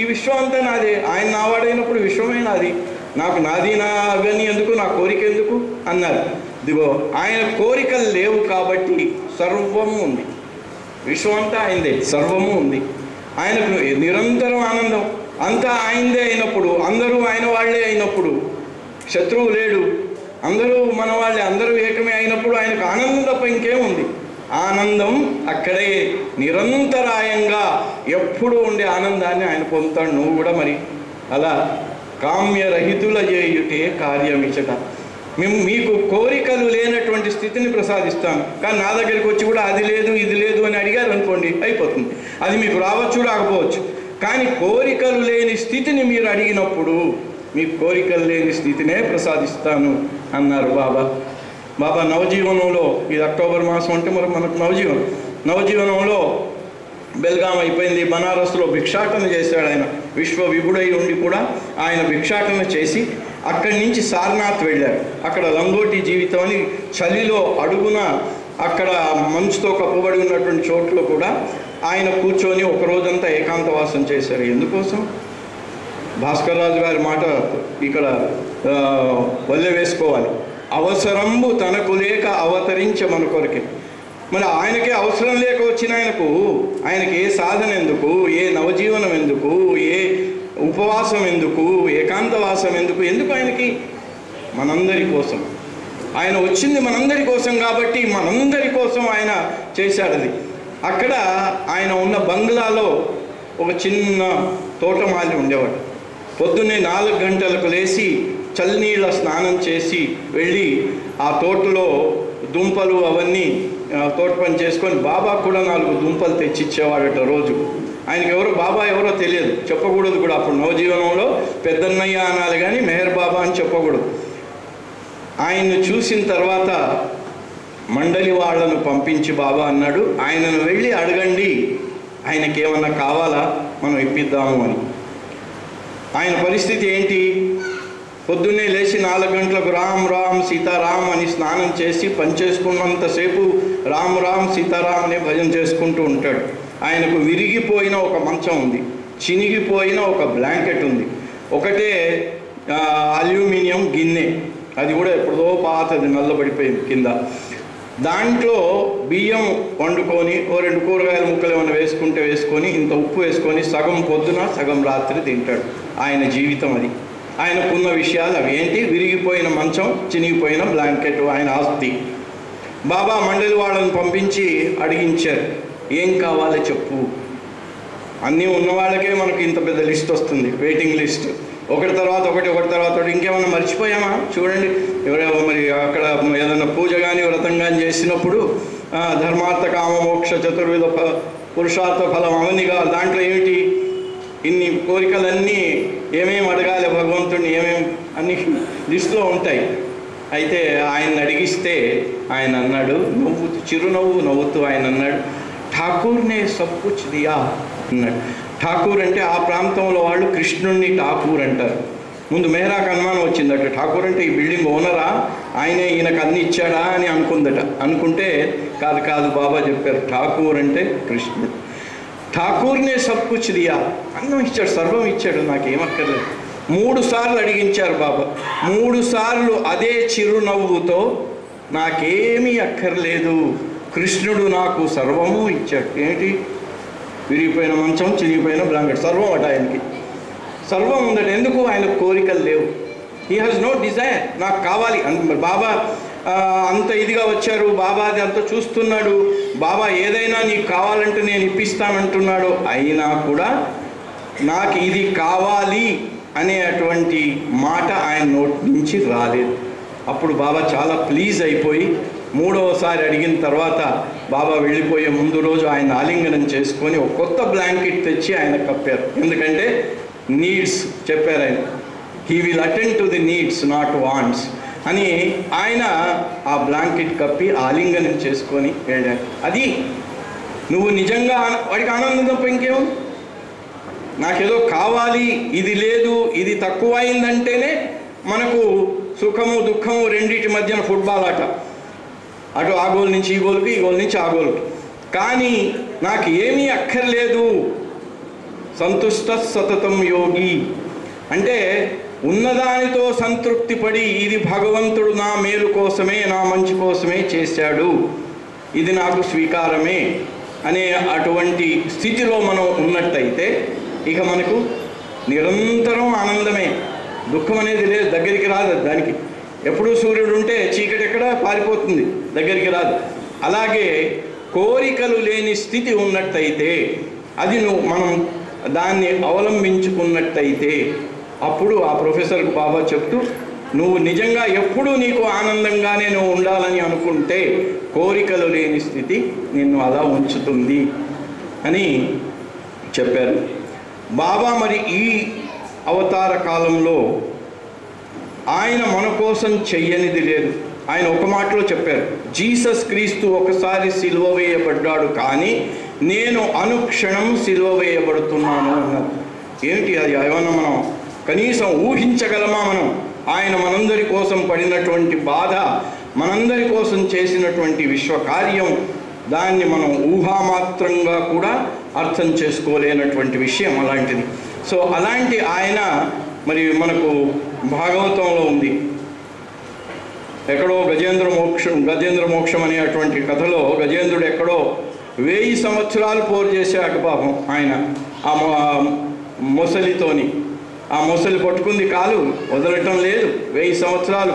[SPEAKER 5] ఈ విశ్వం అంతా నాదే, ఆయన నావాడైనప్పుడు విశ్వమే నాది, నాకు నాది నా అవన్నీ ఎందుకు, నా కోరిక ఎందుకు అన్నారు. ఇదిగో ఆయన కోరికలు లేవు కాబట్టి సర్వము ఉంది, విశ్వం అంతా ఆయనదే, సర్వము ఉంది. ఆయనకు నిరంతరం ఆనందం, అంతా ఆయనదే అయినప్పుడు, అందరూ ఆయన వాళ్ళే అయినప్పుడు, శత్రువు లేడు, అందరూ మన వాళ్ళే, అందరూ ఏకమే అయినప్పుడు ఆయనకు ఆనందం తప్ప ఇంకేముంది? ఆనందం అక్కడే నిరంతరాయంగా ఎప్పుడూ ఉండే ఆనందాన్ని ఆయన పొందుతాడు. నువ్వు కూడా మరి అలా కామ్యరహితుల చేయుటే కార్యమిచట. మీకు కోరికలు లేనటువంటి స్థితిని ప్రసాదిస్తాను, కానీ నా దగ్గరికి వచ్చి కూడా అది లేదు ఇది లేదు అని అడిగారు అనుకోండి, అయిపోతుంది. అది మీకు రావచ్చు రాకపోవచ్చు, కానీ కోరికలు లేని స్థితిని మీరు అడిగినప్పుడు మీకు కోరికలు లేని స్థితినే ప్రసాదిస్తాను అన్నారు బాబా. బాబా నవజీవనంలో, ఇది అక్టోబర్ మాసం అంటే మరి మనకు నవజీవనంలో బెల్గాం అయిపోయింది, బనారస్లో భిక్షాటన చేశాడు ఆయన. విశ్వ విభుడై ఉండి కూడా ఆయన భిక్షాటన చేసి అక్కడి నుంచి సారనాథ్ వెళ్ళారు. అక్కడ లంగోటి జీవితం అని చలిలో అడుగున అక్కడ మంచుతో కప్పబడి ఉన్నటువంటి చోట్ల కూడా ఆయన కూర్చొని ఒక రోజంతా ఏకాంతవాసం చేశారు. ఎందుకోసం? భాస్కర్ రాజు గారి మాట ఇక్కడ వల్లె వేసుకోవాలి. అవసరంబు తనకు లేక అవతరించ మన కొరకే. మరి ఆయనకే అవసరం లేక వచ్చిన ఆయనకి ఏ సాధన ఎందుకు, ఏ నవజీవనం ఎందుకు, ఏ ఉపవాసం ఎందుకు, ఏకాంతవాసం ఎందుకు ఆయనకి? మనందరి కోసం ఆయన వచ్చింది, మనందరి కోసం కాబట్టి మనందరి కోసం ఆయన చేశాడు అది. అక్కడ ఆయన ఉన్న బంగ్లాలో ఒక చిన్న తోటమాలి ఉండేవాడు. పొద్దున్నే 4 గంటలకు లేచి చల్లనీళ్ళ స్నానం చేసి వెళ్ళి ఆ తోటలో దుంపలు అవన్నీ తోట పని చేసుకొని బాబా కూడా 4 దుంపలు తెచ్చిచ్చేవాడట రోజు. ఆయనకి ఎవరో బాబా ఎవరో తెలియదు, చెప్పకూడదు కూడా. అప్పుడు నవజీవనంలో పెద్దన్నయ్య అనాలి కానీ మెహర్ బాబా అని చెప్పకూడదు. ఆయన్ను చూసిన తర్వాత మండలి వాళ్ళను పంపించి బాబా అన్నాడు, ఆయనను వెళ్ళి అడగండి, ఆయనకి ఏమన్నా కావాలా మనం ఇప్పిద్దాము అని. ఆయన పరిస్థితి ఏంటి? పొద్దున్నే లేచి 4 గంటలకు రామ్ రామ్ సీతారాం అని స్నానం చేసి పనిచేసుకున్నంతసేపు రామ్ రామ్ సీతారాం అనే భజన చేసుకుంటూ ఉంటాడు. ఆయనకు విరిగిపోయిన ఒక మంచం ఉంది, చినిగిపోయిన ఒక బ్లాంకెట్ ఉంది, ఒకటే అల్యూమినియం గిన్నె, అది కూడా ఎప్పుడో పాతది నల్లబడిపోయింది కింద. దాంట్లో బియ్యం వండుకొని 2 కూరగాయల ముక్కలు ఏమైనా వేసుకొని ఇంత ఉప్పు వేసుకొని సగం పొద్దున సగం రాత్రి తింటాడు. ఆయన జీవితం అది. ఆయనకున్న విషయాలు అవి ఏంటి? విరిగిపోయిన మంచం, చినిగిపోయిన బ్లాంకెట్ ఆయన ఆస్తి. బాబా మండలి వాళ్ళని పంపించి అడిగించారు, ఏం కావాలో చెప్పు. అన్నీ ఉన్న వాళ్ళకే మనకు ఇంత పెద్ద లిస్ట్ వస్తుంది, వెయిటింగ్ లిస్ట్. ఒకటి తర్వాత ఒకటి ఇంకేమైనా మర్చిపోయామా? చూడండి, ఎవరేమో మరి అక్కడ ఏదైనా పూజ కానీ వ్రతం కానీ చేసినప్పుడు ధర్మార్థ కామ మోక్ష చతుర్విధ పురుషార్థ ఫలం అవన్నీ కావాలి. దాంట్లో ఏమిటి? ఇన్ని కోరికలన్నీ ఏమేమి అడగాలి భగవంతుడిని, అన్ని లిస్టులో ఉంటాయి. అయితే ఆయన్ని అడిగిస్తే ఆయన అన్నాడు, చిరునవ్వు నవ్వుతూ ఆయన అన్నాడు, ఠాకూర్నే సబ్ కుచ్ దియా అన్నాడు. ఠాకూర్ అంటే ఆ ప్రాంతంలో వాళ్ళు కృష్ణుణ్ణి ఠాకూర్ అంటారు. ముందు మెహరాకు అనుమానం వచ్చిందట, ఠాకూర్ అంటే ఈ బిల్డింగ్ ఓనరా, ఆయనే ఈయనకు అన్ని ఇచ్చాడా అని అనుకుందట. అనుకుంటే కాదు బాబా చెప్పారు, ఠాకూర్ అంటే కృష్ణుడు. ఠాకూర్నే సబ్ కుచ్ దియా, అన్నం ఇచ్చాడు, సర్వం ఇచ్చాడు, నాకేమక్కర్లేదు. 3 సార్లు అడిగించారు బాబా. 3 సార్లు అదే చిరునవ్వుతో నాకేమీ అక్కర్లేదు, కృష్ణుడు నాకు సర్వము ఇచ్చాడు. ఏంటి? విరిగిపోయిన మంచం, చిరిగిపోయిన బ్లాంకెట్, సర్వం అట ఆయనకి. సర్వం ఉందట. ఎందుకు? ఆయన కోరికలు లేవు. హీ హాజ్ నో డిజైర్, నాకు కావాలి. బాబా అంత ఇదిగా వచ్చారు, బాబా అది అంత చూస్తున్నాడు, బాబా ఏదైనా నీకు కావాలంటే నేను ఇప్పిస్తానంటున్నాడు. అయినా కూడా నాకు ఇది కావాలి అనే అటువంటి మాట ఆయన నోటి నుంచి రాలేదు. అప్పుడు బాబా చాలా ప్లీజ్ అయిపోయి 3వసారి అడిగిన తర్వాత బాబా వెళ్ళిపోయే ముందు రోజు ఆయన ఆలింగనం చేసుకొని ఒక కొత్త బ్లాంకెట్ తెచ్చి ఆయన కప్పారు. ఎందుకంటే నీడ్స్ చెప్పారు ఆయన. He will attend to the needs not wants అని ఆయన ఆ బ్లాంకెట్ కప్పి ఆలింగనం చేసుకొని వెళ్ళాడు. అది నువ్వు నిజంగా వాడికి ఆనందం తప్ప ఇంకేం? నాకేదో కావాలి, ఇది లేదు, ఇది తక్కువ అయిందంటేనే మనకు సుఖము దుఃఖము రెండింటి మధ్యన ఫుట్బాల్ ఆట. అటు ఆ గోల్ నుంచి ఈ గోల్కి, ఈ గోల్ నుంచి ఆ గోల్కి. కానీ నాకు ఏమీ అక్కర్లేదు, సంతుష్ట సతతం యోగి అంటే ఉన్నదానితో సంతృప్తి పడి ఇది భగవంతుడు నా మేలు కోసమే, నా మంచి కోసమే చేశాడు, ఇది నాకు స్వీకారమే అనే అటువంటి స్థితిలో మనం ఉన్నట్టయితే ఇక మనకు నిరంతరం ఆనందమే, దుఃఖం అనేది లేదు, దగ్గరికి రాదు దానికి. ఎప్పుడు సూర్యుడు ఉంటే చీకటి ఎక్కడ పారిపోతుంది, దగ్గరికి రాదు. అలాగే కోరికలు లేని స్థితి ఉన్నట్టయితే, అది మనం దాన్ని అవలంబించుకున్నట్టయితే, అప్పుడు ఆ ప్రొఫెసర్కి బాబా చెప్తూ, నువ్వు నిజంగా ఎప్పుడూ నీకు ఆనందంగానే నువ్వు ఉండాలని అనుకుంటే కోరికలు లేని స్థితి నిన్ను అలా ఉంచుతుంది అని చెప్పారు బాబా. మరి ఈ అవతార కాలంలో ఆయన మన కోసం చెయ్యనిది లేదు. ఆయన ఒక మాటలో చెప్పారు, జీసస్ క్రీస్తు ఒకసారి సిలువ వేయబడ్డాడు, కానీ నేను అనుక్షణం సిలువ వేయబడుతున్నాను అన్నారు. ఏమిటి అది? ఏమన్నా మనం కనీసం ఊహించగలమా? మనం ఆయన మనందరి కోసం పడినటువంటి బాధ, మనందరి కోసం చేసినటువంటి విశ్వకార్యం, దాన్ని మనం ఊహామాత్రంగా కూడా అర్థం చేసుకోలేనటువంటి విషయం అలాంటిది. సో అలాంటి ఆయన మరి మనకు భాగవతంలో ఉంది. ఎక్కడో గజేంద్ర మోక్షం అనేటువంటి కథలో గజేంద్రుడు ఎక్కడో 1000 సంవత్సరాలు పోరు చేశాడు పాపం ఆయన ఆ మొసలితోని. ఆ మొసలి పట్టుకుంది, కాలు వదలటం లేదు. 1000 సంవత్సరాలు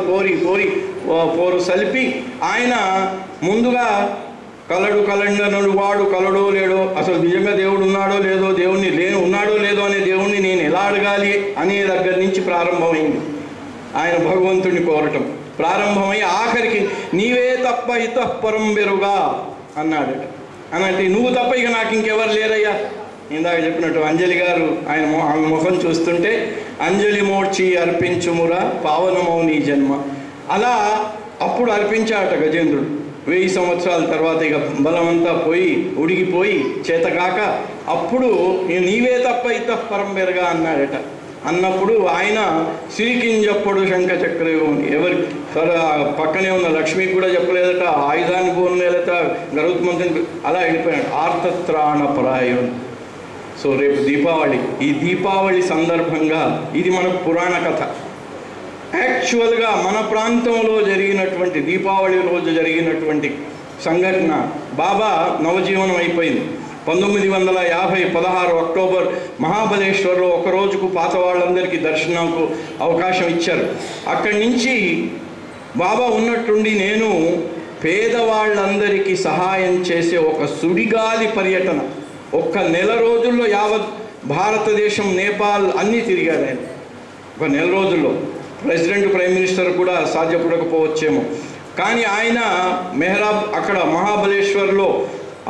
[SPEAKER 5] పోరు సలిపి ఆయన ముందుగా కలడు వాడు కలడో లేడో, అసలు నిజంగా దేవుడు ఉన్నాడో లేదో, దేవుణ్ణి ఉన్నాడో లేదో అనే దేవుణ్ణి నేను ఎలా అడగాలి అనే దగ్గర నుంచి ప్రారంభమైంది ఆయన భగవంతుడిని కోరటం. ప్రారంభమై ఆఖరికి నీవే తప్ప ఇతఃపరం బెరుగా అన్నాడు. అనంటే నువ్వు తప్ప ఇక నాకు ఇంకెవరు లేరయ్యా. ఇందాక చెప్పినట్టు అంజలి గారు ఆయన ముఖం చూస్తుంటే, అంజలి మోడ్చి అర్పించుమురా పావనమౌని జన్మ, అలా అప్పుడు అర్పించాట గజేంద్రుడు. 1000 సంవత్సరాల తర్వాత ఇక బలమంతా ఉడిగిపోయి చేతకాక అప్పుడు నీవే తప్ప ఇతఃపరం బెరగా అన్నాడట. అన్నప్పుడు ఆయన సిరికింజప్పుడు శంఖ చక్రయోగం ఎవరి పక్కనే ఉన్న లక్ష్మికి కూడా చెప్పలేదట, ఆయుధాన్ని పోలేదట, గరుత్మంతుని అలా వెళ్ళిపోయాడు. ఆర్తత్రాణ పరాయం. సో రేపు దీపావళి, ఈ దీపావళి సందర్భంగా ఇది మనకు పురాణ కథ. యాక్చువల్గా మన ప్రాంతంలో జరిగినటువంటి దీపావళి రోజు జరిగినటువంటి సంఘటన, బాబా నవజీవనం అయిపోయింది. 1950 16 అక్టోబర్ మహాబలేశ్వర్లో ఒక రోజుకు పాత వాళ్ళందరికీ దర్శనంకు అవకాశం ఇచ్చారు. అక్కడి నుంచి బాబా ఉన్నట్టుండి నేను పేదవాళ్ళందరికీ సహాయం చేసే ఒక సుడిగాలి పర్యటన, ఒక్క నెల రోజుల్లో యావత్ భారతదేశం, నేపాల్ అన్నీ తిరిగాడు ఆయన. ఒక నెల రోజుల్లో ప్రెసిడెంట్, ప్రైమ్ మినిస్టర్ కూడా సాధ్యపడకపోవచ్చేమో, కానీ ఆయన మెహరాబ్ అక్కడ మహాబలేశ్వర్లో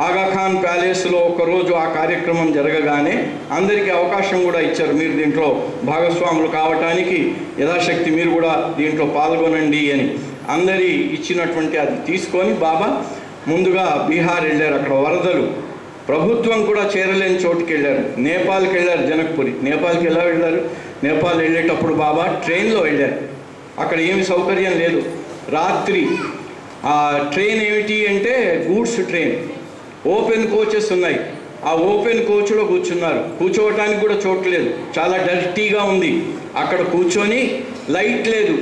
[SPEAKER 5] ఆగాఖాన్ ప్యాలెస్లో ఒకరోజు ఆ కార్యక్రమం జరగగానే అందరికీ అవకాశం కూడా ఇచ్చారు, మీరు దీంట్లో భాగస్వాములు కావటానికి యథాశక్తి మీరు కూడా దీంట్లో పాల్గొనండి అని. అందరి ఇచ్చినటువంటి అది తీసుకొని బాబా ముందుగా బీహార్ వెళ్ళారు. అక్కడ వరదలు, ప్రభుత్వం కూడా చేరలేని చోటుకి వెళ్ళారు. నేపాల్కి వెళ్ళారు, జనక్పురి. నేపాల్కి ఎలా వెళ్ళారు? నేపాల్ వెళ్ళేటప్పుడు బాబా ట్రైన్లో వెళ్ళారు. అక్కడ ఏమి సౌకర్యం లేదు. రాత్రి ఆ ట్రైన్ ఏమిటి అంటే గూడ్స్ ట్రైన్, ఓపెన్ కోచెస్ ఉన్నాయి. ఆ ఓపెన్ కోచ్లో కూర్చున్నారు. కూర్చోవటానికి కూడా చోటు లేదు, చాలా డర్టీగా ఉంది. అక్కడ కూర్చొని లైట్ లేదు.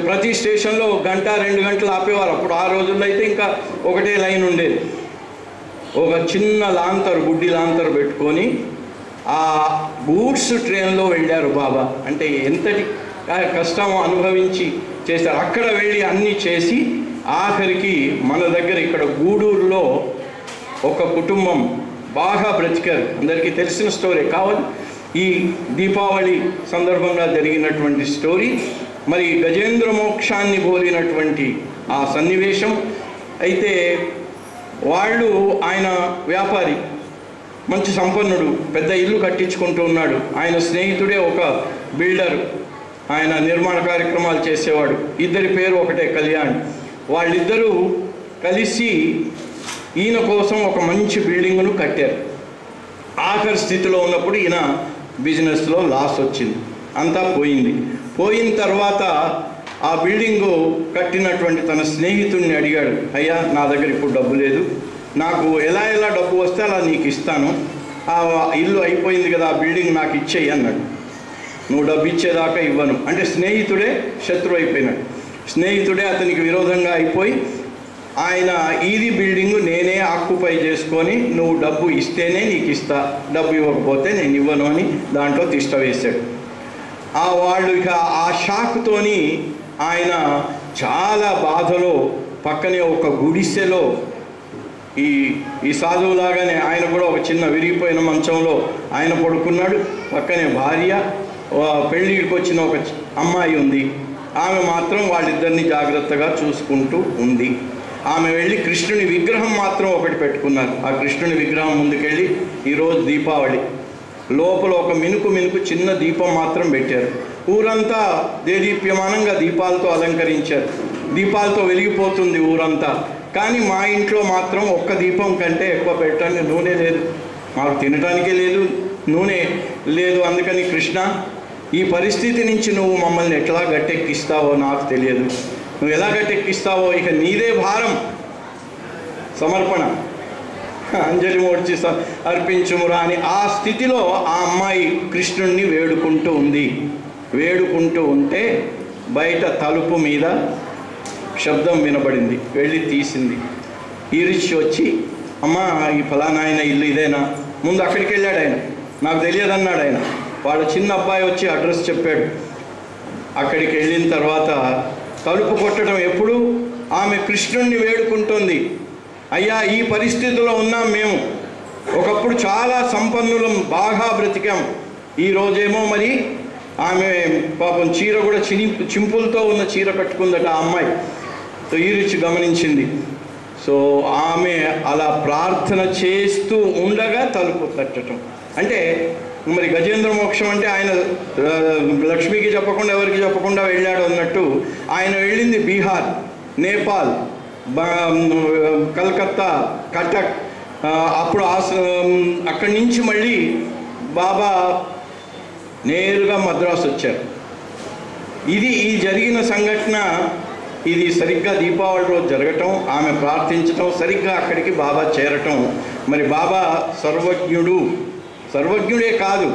[SPEAKER 5] ప్రతి స్టేషన్లో 1 గంట 2 గంటలు ఆపేవారు. అప్పుడు ఆ రోజుల్లో అయితే ఇంకా ఒకటే లైన్ ఉండేది. ఒక చిన్న లాంతరు, గుడ్డి లాంతరు పెట్టుకొని ఆ గూడ్స్ ట్రైన్లో వెళ్ళారు బాబా. అంటే ఎంతటి కష్టం అనుభవించి చేశారు. అక్కడ వెళ్ళి అన్నీ చేసి ఆఖరికి మన దగ్గర ఇక్కడ గూడూరులో ఒక కుటుంబం బాగా బ్రతికారు. అందరికీ తెలిసిన స్టోరీ కావాలి. ఈ దీపావళి సందర్భంగా జరిగినటువంటి స్టోరీ. మరి గజేంద్ర మోక్షాన్ని పోలినటువంటి ఆ సన్నివేశం. అయితే వాళ్ళు, ఆయన వ్యాపారి, మంచి సంపన్నుడు, పెద్ద ఇల్లు కట్టించుకుంటూ ఉన్నాడు. ఆయన స్నేహితుడే ఒక బిల్డర్, ఆయన నిర్మాణ కార్యక్రమాలు చేసేవాడు. ఇద్దరి పేరు ఒకటే, కళ్యాణ్. వాళ్ళిద్దరూ కలిసి ఈయన కోసం ఒక మంచి బిల్డింగ్ను కట్టారు. ఆఖరి స్థితిలో ఉన్నప్పుడు ఈయన బిజినెస్లో లాస్ వచ్చింది, అంతా పోయింది. పోయిన తర్వాత ఆ బిల్డింగు కట్టినటువంటి తన స్నేహితుడిని అడిగాడు, అయ్యా నా దగ్గర ఇప్పుడు డబ్బు లేదు, నాకు ఎలా డబ్బు వస్తే అలా నీకు ఇస్తాను, ఆ ఇల్లు అయిపోయింది కదా, ఆ బిల్డింగ్ నాకు ఇచ్చేయి అన్నాడు. నువ్వు డబ్బు ఇచ్చేదాకా ఇవ్వను అంటే స్నేహితుడే శత్రువు అయిపోయినాడు. స్నేహితుడే అతనికి విరోధంగా అయిపోయి ఆయన ఇది బిల్డింగు నేనే ఆక్యుపై చేసుకొని నువ్వు డబ్బు ఇస్తేనే నీకు ఇస్తా, డబ్బు ఇవ్వకపోతే నేను ఇవ్వను అని దాంట్లో తిష్ట వేశాడు. వాళ్ళు ఇక ఆ షాక్తోని ఆయన చాలా బాధలో పక్కనే ఒక గుడిసెలో ఈ సాధువులాగానే ఆయన కూడా ఒక చిన్న విరిగిపోయిన మంచంలో ఆయన పడుకున్నాడు. పక్కనే భార్య, పెళ్ళికి వచ్చిన ఒక అమ్మాయి ఉంది. ఆమె మాత్రం వాళ్ళిద్దరిని జాగ్రత్తగా చూసుకుంటూ ఉంది. ఆమె వెళ్ళి కృష్ణుని విగ్రహం మాత్రం ఒకటి పెట్టుకున్నారు. ఆ కృష్ణుని విగ్రహం ముందుకెళ్ళి, ఈరోజు దీపావళి, లోపల ఒక మినుకు చిన్న దీపం మాత్రం పెట్టారు. ఊరంతా దేదీప్యమానంగా దీపాలతో అలంకరించారు. దీపాలతో వెలిగిపోతుంది ఊరంతా. కానీ మా ఇంట్లో మాత్రం ఒక్క దీపం కంటే ఎక్కువ పెట్టడానికి నూనె లేదు, మాకు తినడానికే లేదు, నూనె లేదు. అందుకని కృష్ణ, ఈ పరిస్థితి నుంచి నువ్వు మమ్మల్ని ఎట్లా గట్టెక్కిస్తావో నాకు తెలియదు. నువ్వు ఎలా గట్టెక్కిస్తావో ఇక నీదే భారం. సమర్పణ, అంజలి మోడ్చి అర్పించుమురా అని ఆ స్థితిలో ఆ అమ్మాయి కృష్ణుణ్ణి వేడుకుంటూ ఉంది. వేడుకుంటూ ఉంటే బయట తలుపు మీద శబ్దం వినబడింది. వెళ్ళి తీసింది. ఈరిచి వచ్చి, అమ్మా ఈ ఫలానా ఆయన ఇల్లు ఇదేనా? ముందు అక్కడికి వెళ్ళాడు ఆయన, నాకు తెలియదన్నాడు ఆయన. వాళ్ళ చిన్న అబ్బాయి వచ్చి అడ్రస్ చెప్పాడు. అక్కడికి వెళ్ళిన తర్వాత తలుపు కొట్టడం ఎప్పుడు? ఆమె కృష్ణుణ్ణి వేడుకుంటోంది, అయ్యా ఈ పరిస్థితిలో ఉన్నాం మేము, ఒకప్పుడు చాలా సంపన్నులం, బాగా బ్రతికాం, ఈరోజేమో మరి ఆమె పాపం చీర కూడా చింపులతో ఉన్న చీర కట్టుకుందట ఆ అమ్మాయి. సో ఈ రుచి గమనించింది. సో ఆమె అలా ప్రార్థన చేస్తూ ఉండగా తలుపు తట్టడం. అంటే మరి గజేంద్ర మోక్షం అంటే ఆయన లక్ష్మికి చెప్పకుండా ఎవరికి చెప్పకుండా వెళ్ళాడు అన్నట్టు ఆయన వెళ్ళింది బీహార్, నేపాల్, కలకత్తా, కటక్. అప్పుడు అక్కడి నుంచి మళ్ళీ బాబా నేరుగా మద్రాసు వచ్చారు. ఈ జరిగిన సంఘటన ఇది సరిగ్గా దీపావళి రోజు జరగటం, ఆమె ప్రార్థించటం, సరిగ్గా అక్కడికి బాబా చేరటం. మరి బాబా సర్వజ్ఞుడే కాదు,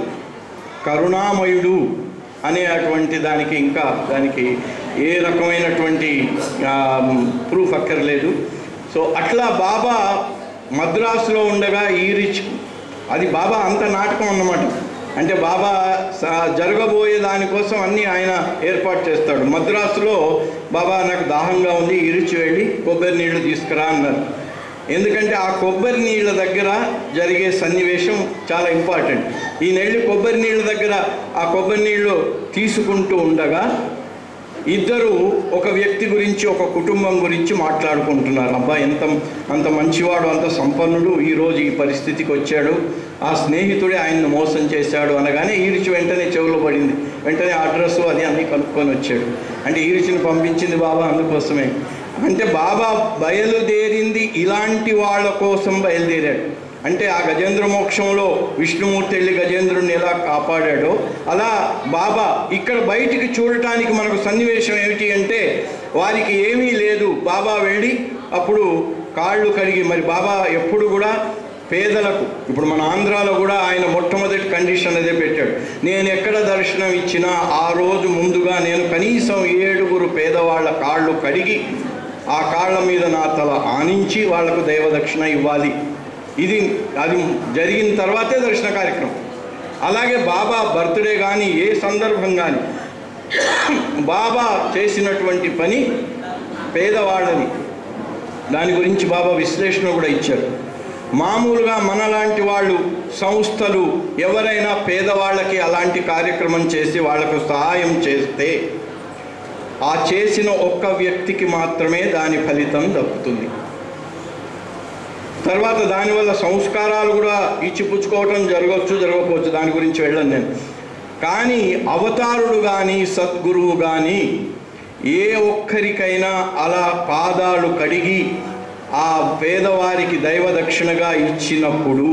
[SPEAKER 5] కరుణామయుడు అనే అటువంటి దానికి ఏ రకమైనటువంటి ప్రూఫ్ అక్కర్లేదు. సో అట్లా బాబా మద్రాసులో ఉండగా అది బాబా అంత నాటకం అన్నమాట. అంటే బాబా జరగబోయే దానికోసం అన్నీ ఆయన ఏర్పాటు చేస్తాడు. మద్రాసులో బాబా నాకు దాహంగా ఉంది, ఈరిచి వెళ్ళి కొబ్బరి నీళ్లు తీసుకురా అన్నారు. ఎందుకంటే ఆ కొబ్బరి నీళ్ళ దగ్గర జరిగే సన్నివేశం చాలా ఇంపార్టెంట్. ఈ నెల్లి కొబ్బరి నీళ్ళ దగ్గర ఆ కొబ్బరి నీళ్ళు తీసుకుంటూ ఉండగా ఇద్దరు ఒక వ్యక్తి గురించి, ఒక కుటుంబం గురించి మాట్లాడుకుంటున్నారు. అబ్బా అంత మంచివాడు, అంత సంపన్నుడు, ఈరోజు ఈ పరిస్థితికి వచ్చాడు, ఆ స్నేహితుడే ఆయన్ని మోసం చేశాడు అనగానే ఈరిచి వెంటనే చెవులో పడింది. వెంటనే అడ్రస్ అది అన్నీ కనుక్కొని వచ్చాడు. అంటే ఈరిచిని పంపించింది బాబా అందుకోసమే. అంటే బాబా బయలుదేరింది ఇలాంటి వాళ్ళ కోసం బయలుదేరాడు. అంటే ఆ గజేంద్ర మోక్షంలో విష్ణుమూర్తి వెళ్ళి గజేంద్రుడిని ఎలా కాపాడాడో అలా బాబా ఇక్కడ బయటికి చూడటానికి మనకు సన్నివేశం ఏమిటి అంటే, వారికి ఏమీ లేదు, బాబా వెళ్ళి అప్పుడు కాళ్ళు కడిగి, మరి బాబా ఎప్పుడు కూడా పేదలకు. ఇప్పుడు మన ఆంధ్రాలో కూడా ఆయన మొట్టమొదటి కండిషన్ అదే పెట్టాడు. నేను ఎక్కడ దర్శనం ఇచ్చినా ఆ రోజు ముందుగా నేను కనీసం 7 పేదవాళ్ళ కాళ్ళు కడిగి ఆ కాళ్ళ మీద నా తల ఆనించి వాళ్లకు దైవదక్షిణ ఇవ్వాలి. అది జరిగిన తర్వాతే దర్శన కార్యక్రమం. అలాగే బాబా బర్త్డే కానీ ఏ సందర్భం కానీ బాబా చేసినటువంటి పని పేదవాళ్ళని, దాని గురించి బాబా విశ్లేషణ కూడా ఇచ్చారు. మామూలుగా మనలాంటి వాళ్ళు, సంస్థలు ఎవరైనా పేదవాళ్ళకి అలాంటి కార్యక్రమం చేసి వాళ్లకు సహాయం చేస్తే ఆ చేసిన ఒక్క వ్యక్తికి మాత్రమే దాని ఫలితం దక్కుతుంది. తర్వాత దానివల్ల సంస్కారాలు కూడా ఇచ్చిపుచ్చుకోవటం జరగకపోవచ్చు, దాని గురించి వెళ్ళను నేను. కానీ అవతారుడు కానీ సద్గురువు కానీ ఏ ఒక్కరికైనా అలా పాదాలు కడిగి ఆ పేదవారికి దైవదక్షిణగా ఇచ్చినప్పుడు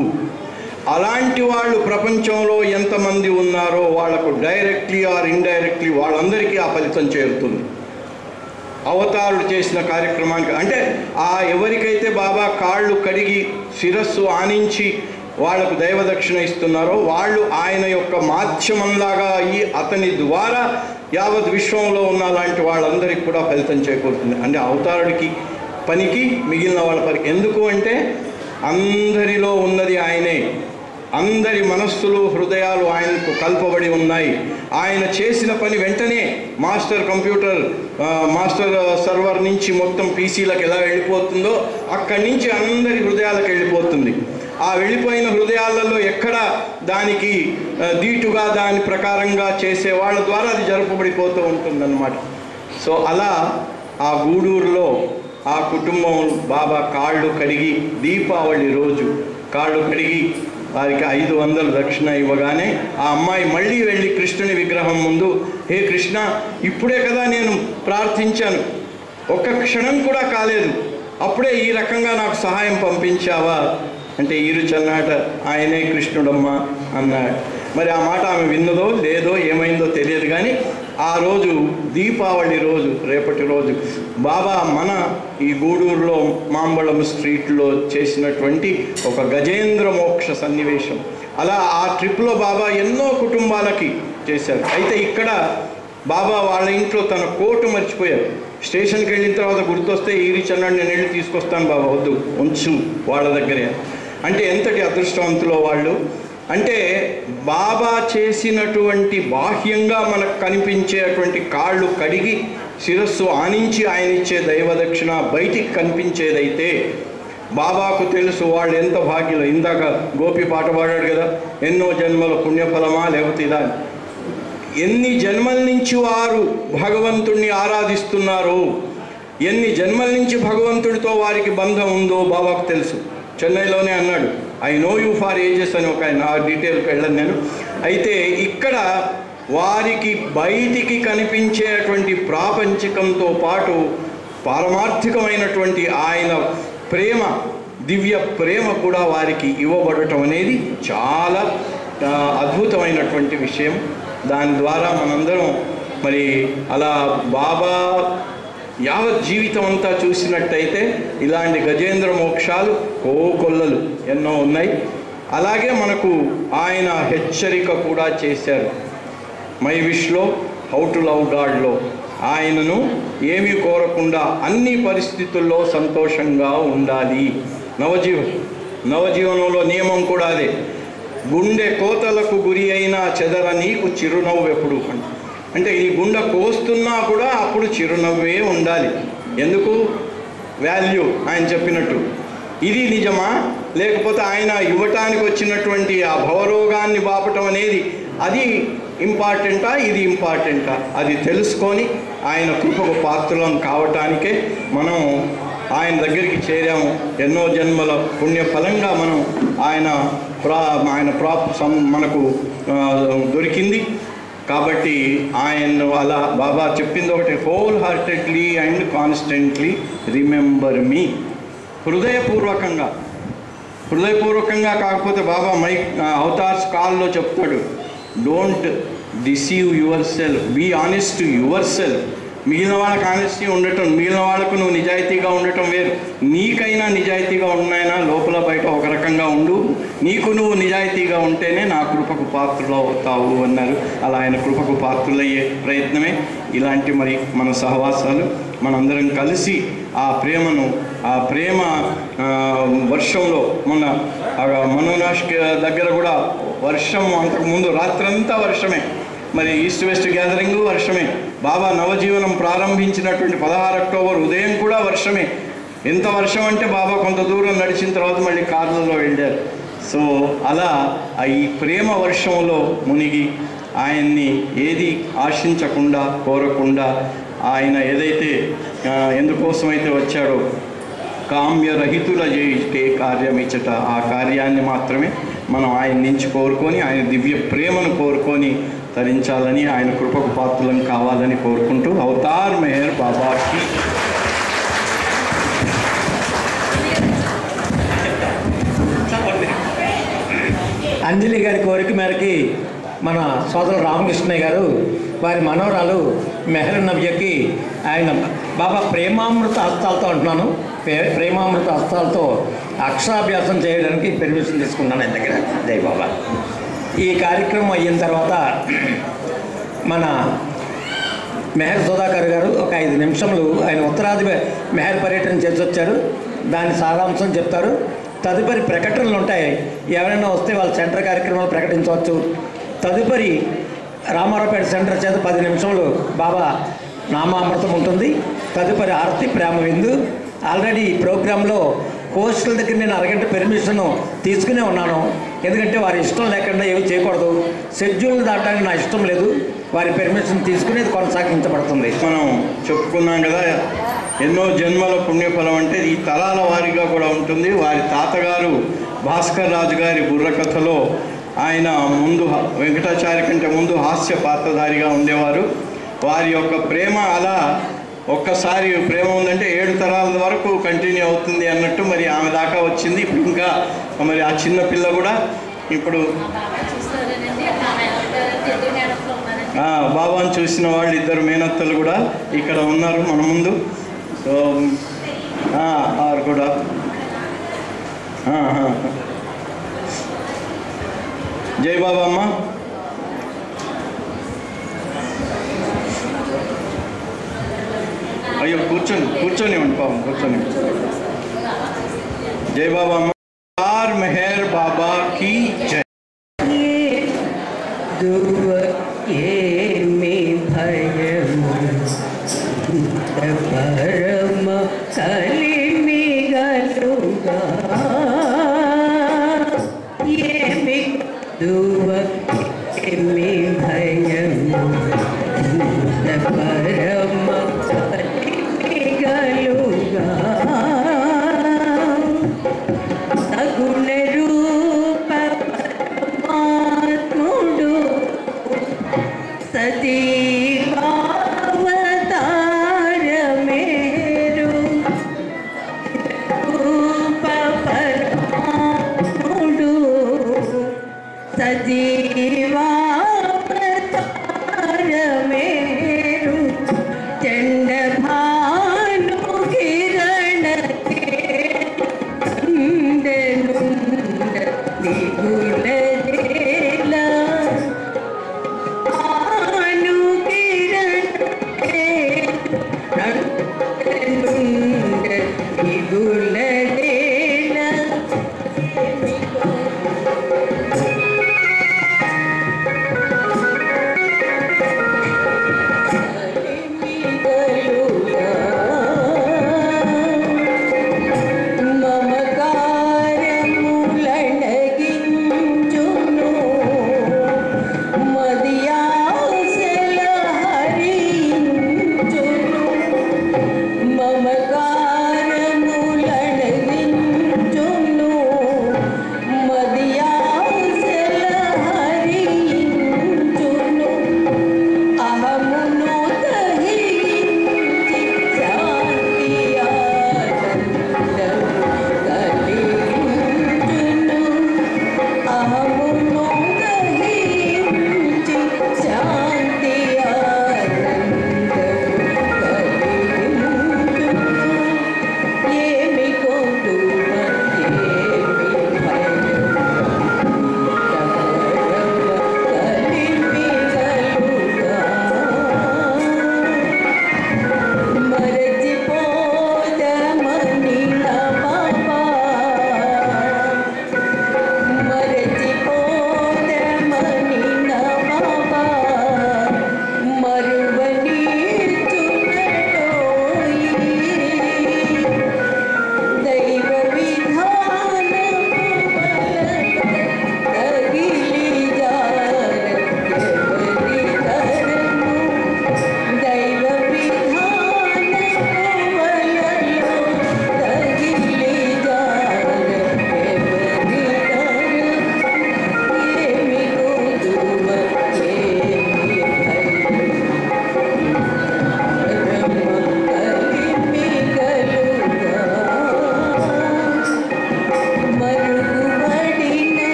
[SPEAKER 5] అలాంటి వాళ్ళు ప్రపంచంలో ఎంతమంది ఉన్నారో వాళ్లకు డైరెక్ట్లీ ఆర్ ఇండైరెక్ట్లీ వాళ్ళందరికీ ఆ ఫలితం చేరుతుంది. అవతారుడు చేసిన కార్యక్రమానికి అంటే ఎవరికైతే బాబా కాళ్ళు కడిగి శిరస్సు ఆనించి వాళ్లకు దైవదక్షిణ ఇస్తున్నారో వాళ్ళు ఆయన యొక్క మాధ్యమంలాగా అయ్యి అతని ద్వారా యావత్ విశ్వంలో ఉన్న అలాంటి వాళ్ళందరికీ కూడా ఫలితం చేకూరుతుంది. అంటే అవతారుడికి పనికి మిగిలిన వాళ్ళ పనికి. ఎందుకు అంటే అందరిలో ఉన్నది ఆయనే, అందరి మనస్సులు హృదయాలు ఆయనకు కల్పబడి ఉన్నాయి. ఆయన చేసిన పని వెంటనే మాస్టర్ సర్వర్ నుంచి మొత్తం పీసీలకు ఎలా వెళ్ళిపోతుందో అక్కడి నుంచి అందరి హృదయాలకు వెళ్ళిపోతుంది. ఆ వెళ్ళిపోయిన హృదయాలలో ఎక్కడ దానికి దీటుగా దాని ప్రకారంగా చేసే వాళ్ళ ద్వారా అది జరపబడిపోతూ ఉంటుందన్నమాట. సో అలా ఆ గూడూరులో ఆ కుటుంబం బాబా కాళ్ళు కడిగి దీపావళి రోజు కాళ్ళు కడిగి వారికి 500 దక్షిణ ఇవ్వగానే ఆ అమ్మాయి మళ్ళీ వెళ్ళి కృష్ణుని విగ్రహం ముందు, హే కృష్ణ, ఇప్పుడే కదా నేను ప్రార్థించాను, ఒక్క క్షణం కూడా కాలేదు, అప్పుడే ఈ రకంగా నాకు సహాయం పంపించావా అంటే ఈరుచన్నాట ఆయనే కృష్ణుడమ్మా అన్నాడు. మరి ఆ మాట ఆమె విన్నదో లేదో ఏమైందో తెలియదు. కానీ ఆ రోజు దీపావళి రోజు, రేపటి రోజు బాబా మన ఈ గూడూరులో మాంబళం స్ట్రీట్లో చేసినటువంటి ఒక గజేంద్ర మోక్ష సన్నివేశం. అలా ఆ ట్రిప్లో బాబా ఎన్నో కుటుంబాలకి చేశారు. అయితే ఇక్కడ బాబా వాళ్ళ ఇంట్లో తన కోటు మర్చిపోయారు. స్టేషన్కి వెళ్ళిన తర్వాత గుర్తొస్తే ఈరిచన్నాడు, నేను వెళ్ళి తీసుకొస్తాను బాబా, వద్దు ఉంచు వాళ్ళ దగ్గరే. అంటే ఎంతటి అదృష్టవంతులో వాళ్ళు. అంటే బాబా చేసినటువంటి బాహ్యంగా మనకు కనిపించేటువంటి కాళ్ళు కడిగి శిరస్సు ఆనించి ఆయన ఇచ్చే దైవదక్షిణ బయటికి కనిపించేదైతే బాబాకు తెలుసు వాళ్ళు ఎంత భాగ్యులు. ఇందాక గోపి పాట పాడాడు కదా, ఎన్నో జన్మల పుణ్యఫలమా లేకపోతే ఇదా, ఎన్ని జన్మల నుంచి వారు భగవంతుణ్ణి ఆరాధిస్తున్నారో, ఎన్ని జన్మల నుంచి భగవంతుడితో వారికి బంధం ఉందో బాబాకు తెలుసు. చెన్నైలోనే అన్నాడు, I know you for ages అని ఒక ఆయన, ఆ డీటెయిల్కి వెళ్ళను నేను. అయితే ఇక్కడ వారికి బయటికి కనిపించేటువంటి ప్రాపంచికంతో పాటు పారమార్థికమైనటువంటి ఆయన ప్రేమ, దివ్య ప్రేమ కూడా వారికి ఇవ్వబడటం అనేది చాలా అద్భుతమైనటువంటి విషయం. దాని ద్వారా మనందరం మరి అలా బాబా యావత్ జీవితం అంతా చూసినట్టయితే ఇలాంటి గజేంద్ర మోక్షాలు కోకొల్లలు ఎన్నో ఉన్నాయి. అలాగే మనకు ఆయన హెచ్చరిక కూడా చేశారు. మై విష్లో హౌ టు లవ్ గాడ్లో ఆయనను ఏమీ కోరకుండా అన్ని పరిస్థితుల్లో సంతోషంగా ఉండాలి. నవజీవనంలో నియమం కూడా అదే. గుండె కోతలకు గురి అయినా చెదర నీకు చిరునవ్వు ఎప్పుడు అంటే ఈ గుండె కోస్తున్నా కూడా అప్పుడు చిరునవ్వే ఉండాలి. ఎందుకు? వాల్యూ ఆయన చెప్పినట్టు. ఇది నిజమా లేకపోతే ఆయన ఇవ్వటానికి వచ్చినటువంటి ఆ భవరోగాన్ని బాపటం అనేది అది ఇంపార్టెంటా, ఇది ఇంపార్టెంటా, అది తెలుసుకొని ఆయన కృపకు పాత్రలం కావటానికే మనం ఆయన దగ్గరికి చేరాము. ఎన్నో జన్మల పుణ్యఫలంగా మనం ఆయన మనకు దొరికింది. కాబట్టి ఆయన అలా బాబా చెప్పింది ఒకటి, whole heartedly and constantly remember me. హృదయపూర్వకంగా కాకపోతే బాబా అవతార్స్ కాల్లో చెప్తాడు, don't deceive yourself, be honest to yourself. మిగిలిన వాళ్ళకి ఆనెస్టీ ఉండటం, మిగిలిన వాళ్ళకు నువ్వు నిజాయితీగా ఉండటం వేరు. నీకైనా నిజాయితీగా ఉన్నాయినా లోపల బయట ఒక రకంగా ఉండు. నీకు నువ్వు నిజాయితీగా ఉంటేనే నా కృపకు పాత్రలు అవుతావు అన్నారు. అలా ఆయన కృపకు పాత్రలయ్యే ప్రయత్నమే ఇలాంటి మరి మన సహవాసాలు. మనందరం కలిసి ఆ ప్రేమ వర్షంలో మొన్న మనోనాష్ దగ్గర కూడా వర్షం, అంతకుముందు రాత్రంతా వర్షమే, మరి ఈస్ట్ వెస్ట్ గ్యాదరింగ్ వర్షమే, బాబా నవజీవనం ప్రారంభించినటువంటి 16 అక్టోబర్ ఉదయం కూడా వర్షమే. ఎంత వర్షం అంటే బాబా కొంత దూరం నడిచిన తర్వాత మళ్ళీ కార్లలో వెళ్ళారు. సో అలా ఈ ప్రేమ వర్షంలో మునిగి ఆయన్ని ఏది ఆశించకుండా కోరకుండా ఆయన ఏదైతే ఎందుకోసమైతే వచ్చాడో కామ్యరహితుల చేసే కార్యం ఇచ్చట, ఆ కార్యాన్ని మాత్రమే మనం ఆయన నుంచి కోరుకొని ఆయన దివ్య ప్రేమను కోరుకొని తరించాలని, ఆయన కృపకు పాత్రలం కావాలని కోరుకుంటూ అవతార్ మెహర్ బాబాకి
[SPEAKER 4] అంజలి గారి కోరిక మేరకి మన సోదరులు రామకృష్ణయ్య గారు వారి మనవరాలు మెహర్ నవ్యకి ఆయన బాబా ప్రేమామృత హస్తాలతో అంటున్నాను, ప్రేమామృత హస్తాలతో అక్షరాభ్యాసం చేయడానికి పెర్మిషన్ తీసుకున్నాను ఆయన దగ్గర. జై బాబా. ఈ కార్యక్రమం అయిన తర్వాత మన మెహర్ సుధాకర్ గారు ఒక 5 నిమిషములు ఆయన ఉత్తరాది మెహర్ పర్యటన చేసి వచ్చారు, దాని సారాంశం చెప్తారు. తదుపరి ప్రకటనలు ఉంటాయి, ఎవరైనా వస్తే వాళ్ళ సెంటర్ కార్యక్రమాలు ప్రకటించవచ్చు. తదుపరి రామారావుపేట సెంటర్ చేత 10 నిమిషములు బాబా నామామృతం ఉంటుంది. తదుపరి ఆరతి ప్రేమ విందు. ఆల్రెడీ ఈ ప్రోగ్రాంలో హోస్టల్ దగ్గర నేను అరగంట పెర్మిషన్ తీసుకునే ఉన్నాను, ఎందుకంటే వారి ఇష్టం లేకుండా ఏమి చేయకూడదు, షెడ్యూల్ దాటడానికి నా ఇష్టం లేదు, వారి పెర్మిషన్ తీసుకునేది కొనసాగించబడుతుంది.
[SPEAKER 5] మనం చెప్పుకున్నాం కదా, ఎన్నో జన్మల పుణ్యఫలం అంటే ఈ తరాల వారిగా కూడా ఉంటుంది. వారి తాతగారు భాస్కర్ రాజు గారి బుర్రకథలో ఆయన ముందు వెంకటాచార్య కంటే ముందు హాస్య పాత్రధారిగా ఉండేవారు. వారి యొక్క ప్రేమ అలా ఒక్కసారి ప్రేమ ఉందంటే 7 తరాల వరకు కంటిన్యూ అవుతుంది అన్నట్టు మరి ఆమె దాకా వచ్చింది. ఇప్పుడు ఇంకా మరి ఆ చిన్న పిల్ల కూడా ఇప్పుడు బాబాను చూసిన వాళ్ళు 2 మేనత్తలు కూడా ఇక్కడ ఉన్నారు మన ముందు. సో వారు కూడా జై బాబా అమ్మ. అయ్యో కూర్చొని ఉండి పాపం కూర్చొని. జై బాబా అమ్మ. అవతార్ మెహర్ బాబా की जय.
[SPEAKER 6] परम कलिमी गलुगा ये दुव मी भयम परम कलिमी गलुगा सगुण रूप परमात्मुडु सदी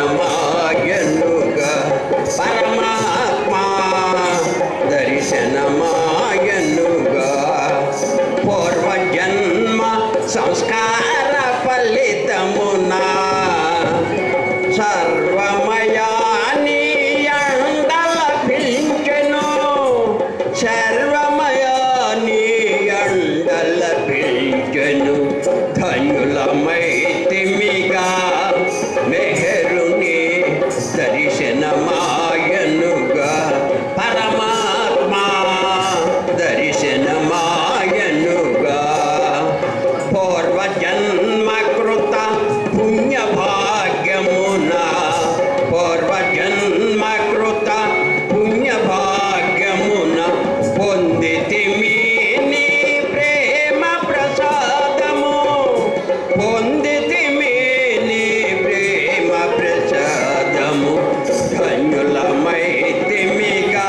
[SPEAKER 7] దర్శనమాయనుగా పరమాత్మా దర్శనమాయనుగా పూర్వజన్మ సంస్కార ఫలితమునా సర్వమయాని అండల పిలిచెను సర్వమయాని అండల పిలిచెను ధన్యులమైతిమిగా మెహరుని దర్శనమాయనుగా పరమాత్మా దర్శనమాయనుగా పూర్వజన్మ కృత పుణ్యభాగ్యమునా పూర్వజన్మ కృత పుణ్యభాగ్యమున పొందితిమి నీ ప్రేమ ప్రసాదము పొందితిమి నీ ప్రేమ ప్రసాదము ధన్యులమైతిమిగా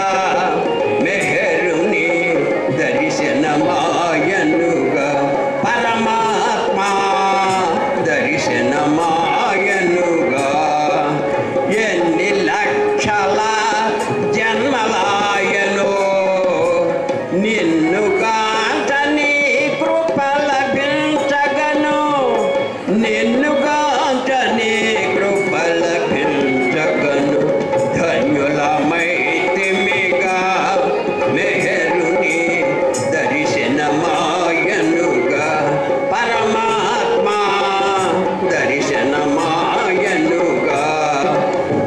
[SPEAKER 7] మెహరుని దర్శనమాయనుగా పరమాత్మా దర్శనమాయనుగా ఎన్ని లక్షల జన్మలాయనో నిన్ను కాంచని కృప లభించగను నిన్ను కాంచని కృప లభించగను ధన్యులమైతిమిగా మెహరుని దర్శనమాయనుగా పరమాత్మా దర్శనమాయనుగా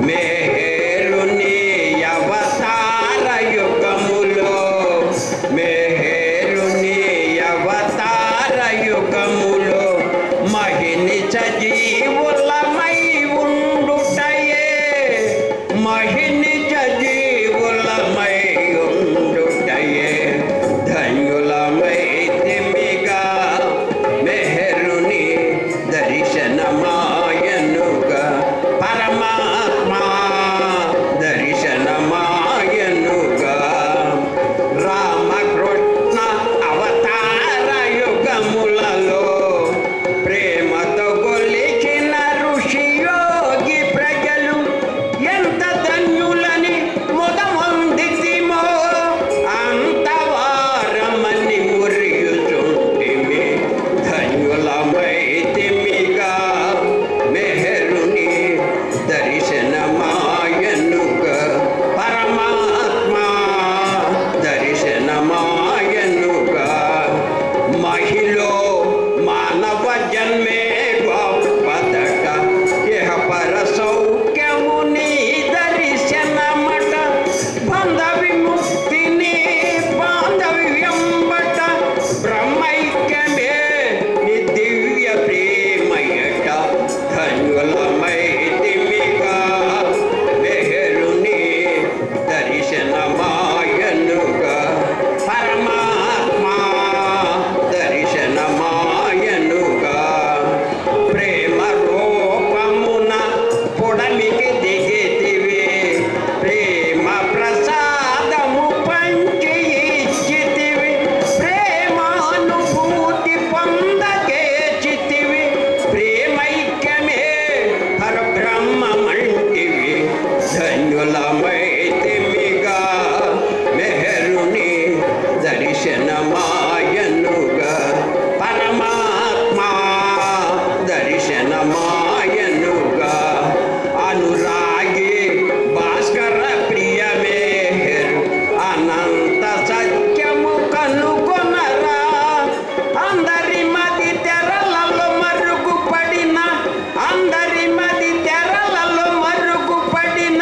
[SPEAKER 7] మెహరుని అవతార యుగములో మెహరుని అవతార యుగములో మహిని సజీవులమై ఉండుటయే మహిని సజీవులమై ఉండుటయే ధన్యులమైతిమిగా మెహరుని దర్శనమాయనుగా పరమాత్మా దర్శనమాయనుగా రామకృష్ణ అవతార యుగములలో ప్రేమతో గొలిచిన ఋషి యోగి ప్రజలు ఎంత ధన్యులని ముదమొందితిమో అంత వారమని మురియుచుంటిమి ధన్యులమైతిమిగా మెహరుని దర్శనమాయనుగా పరమాత్మా దర్శనమాయనుగా మహిళో మానవ జన్మే గొప్పదట ఇహ పర సౌఖ్యము నీ దర్శనమట బంధ విముక్తిని బాంధవ్యంబట బ్రహ్మైక్యమే నీ దివ్య ప్రేమయట ధన్యులమైతిమిగా మెహరుని దర్శనమాయనుగా పరమాత్మా దర్శనమాయనుగా ప్రేమ రూపమున పొడమికి దిగితివి ప్రేమ ప్రసాదము పంచి ఇచ్చితివి ప్రేమానుభూతి పొందకేచితివి ప్రేమైక్యమే పరబ్రహ్మమంటివి ధన్యులమైతిమిగా మెహరుని దర్శనమాయనుగా పరమాత్మా దర్శనమాయనుగా అనురాగి భాస్కర ప్రియ మెహరు అనంత సత్యము కనుగొనరా అందరి మది తెరలలో మరుగుపడిన అందరి మది తెరలలో మరుగుపడిన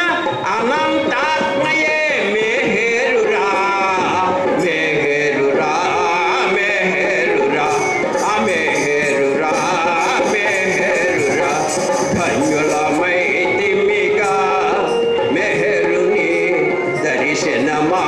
[SPEAKER 7] అనంతాత్మయే మెహరురా మెహరురా మెహరురా మెహరురా మెహరురా ధన్యులమైతిమిగా మెహరుని దర్శనమా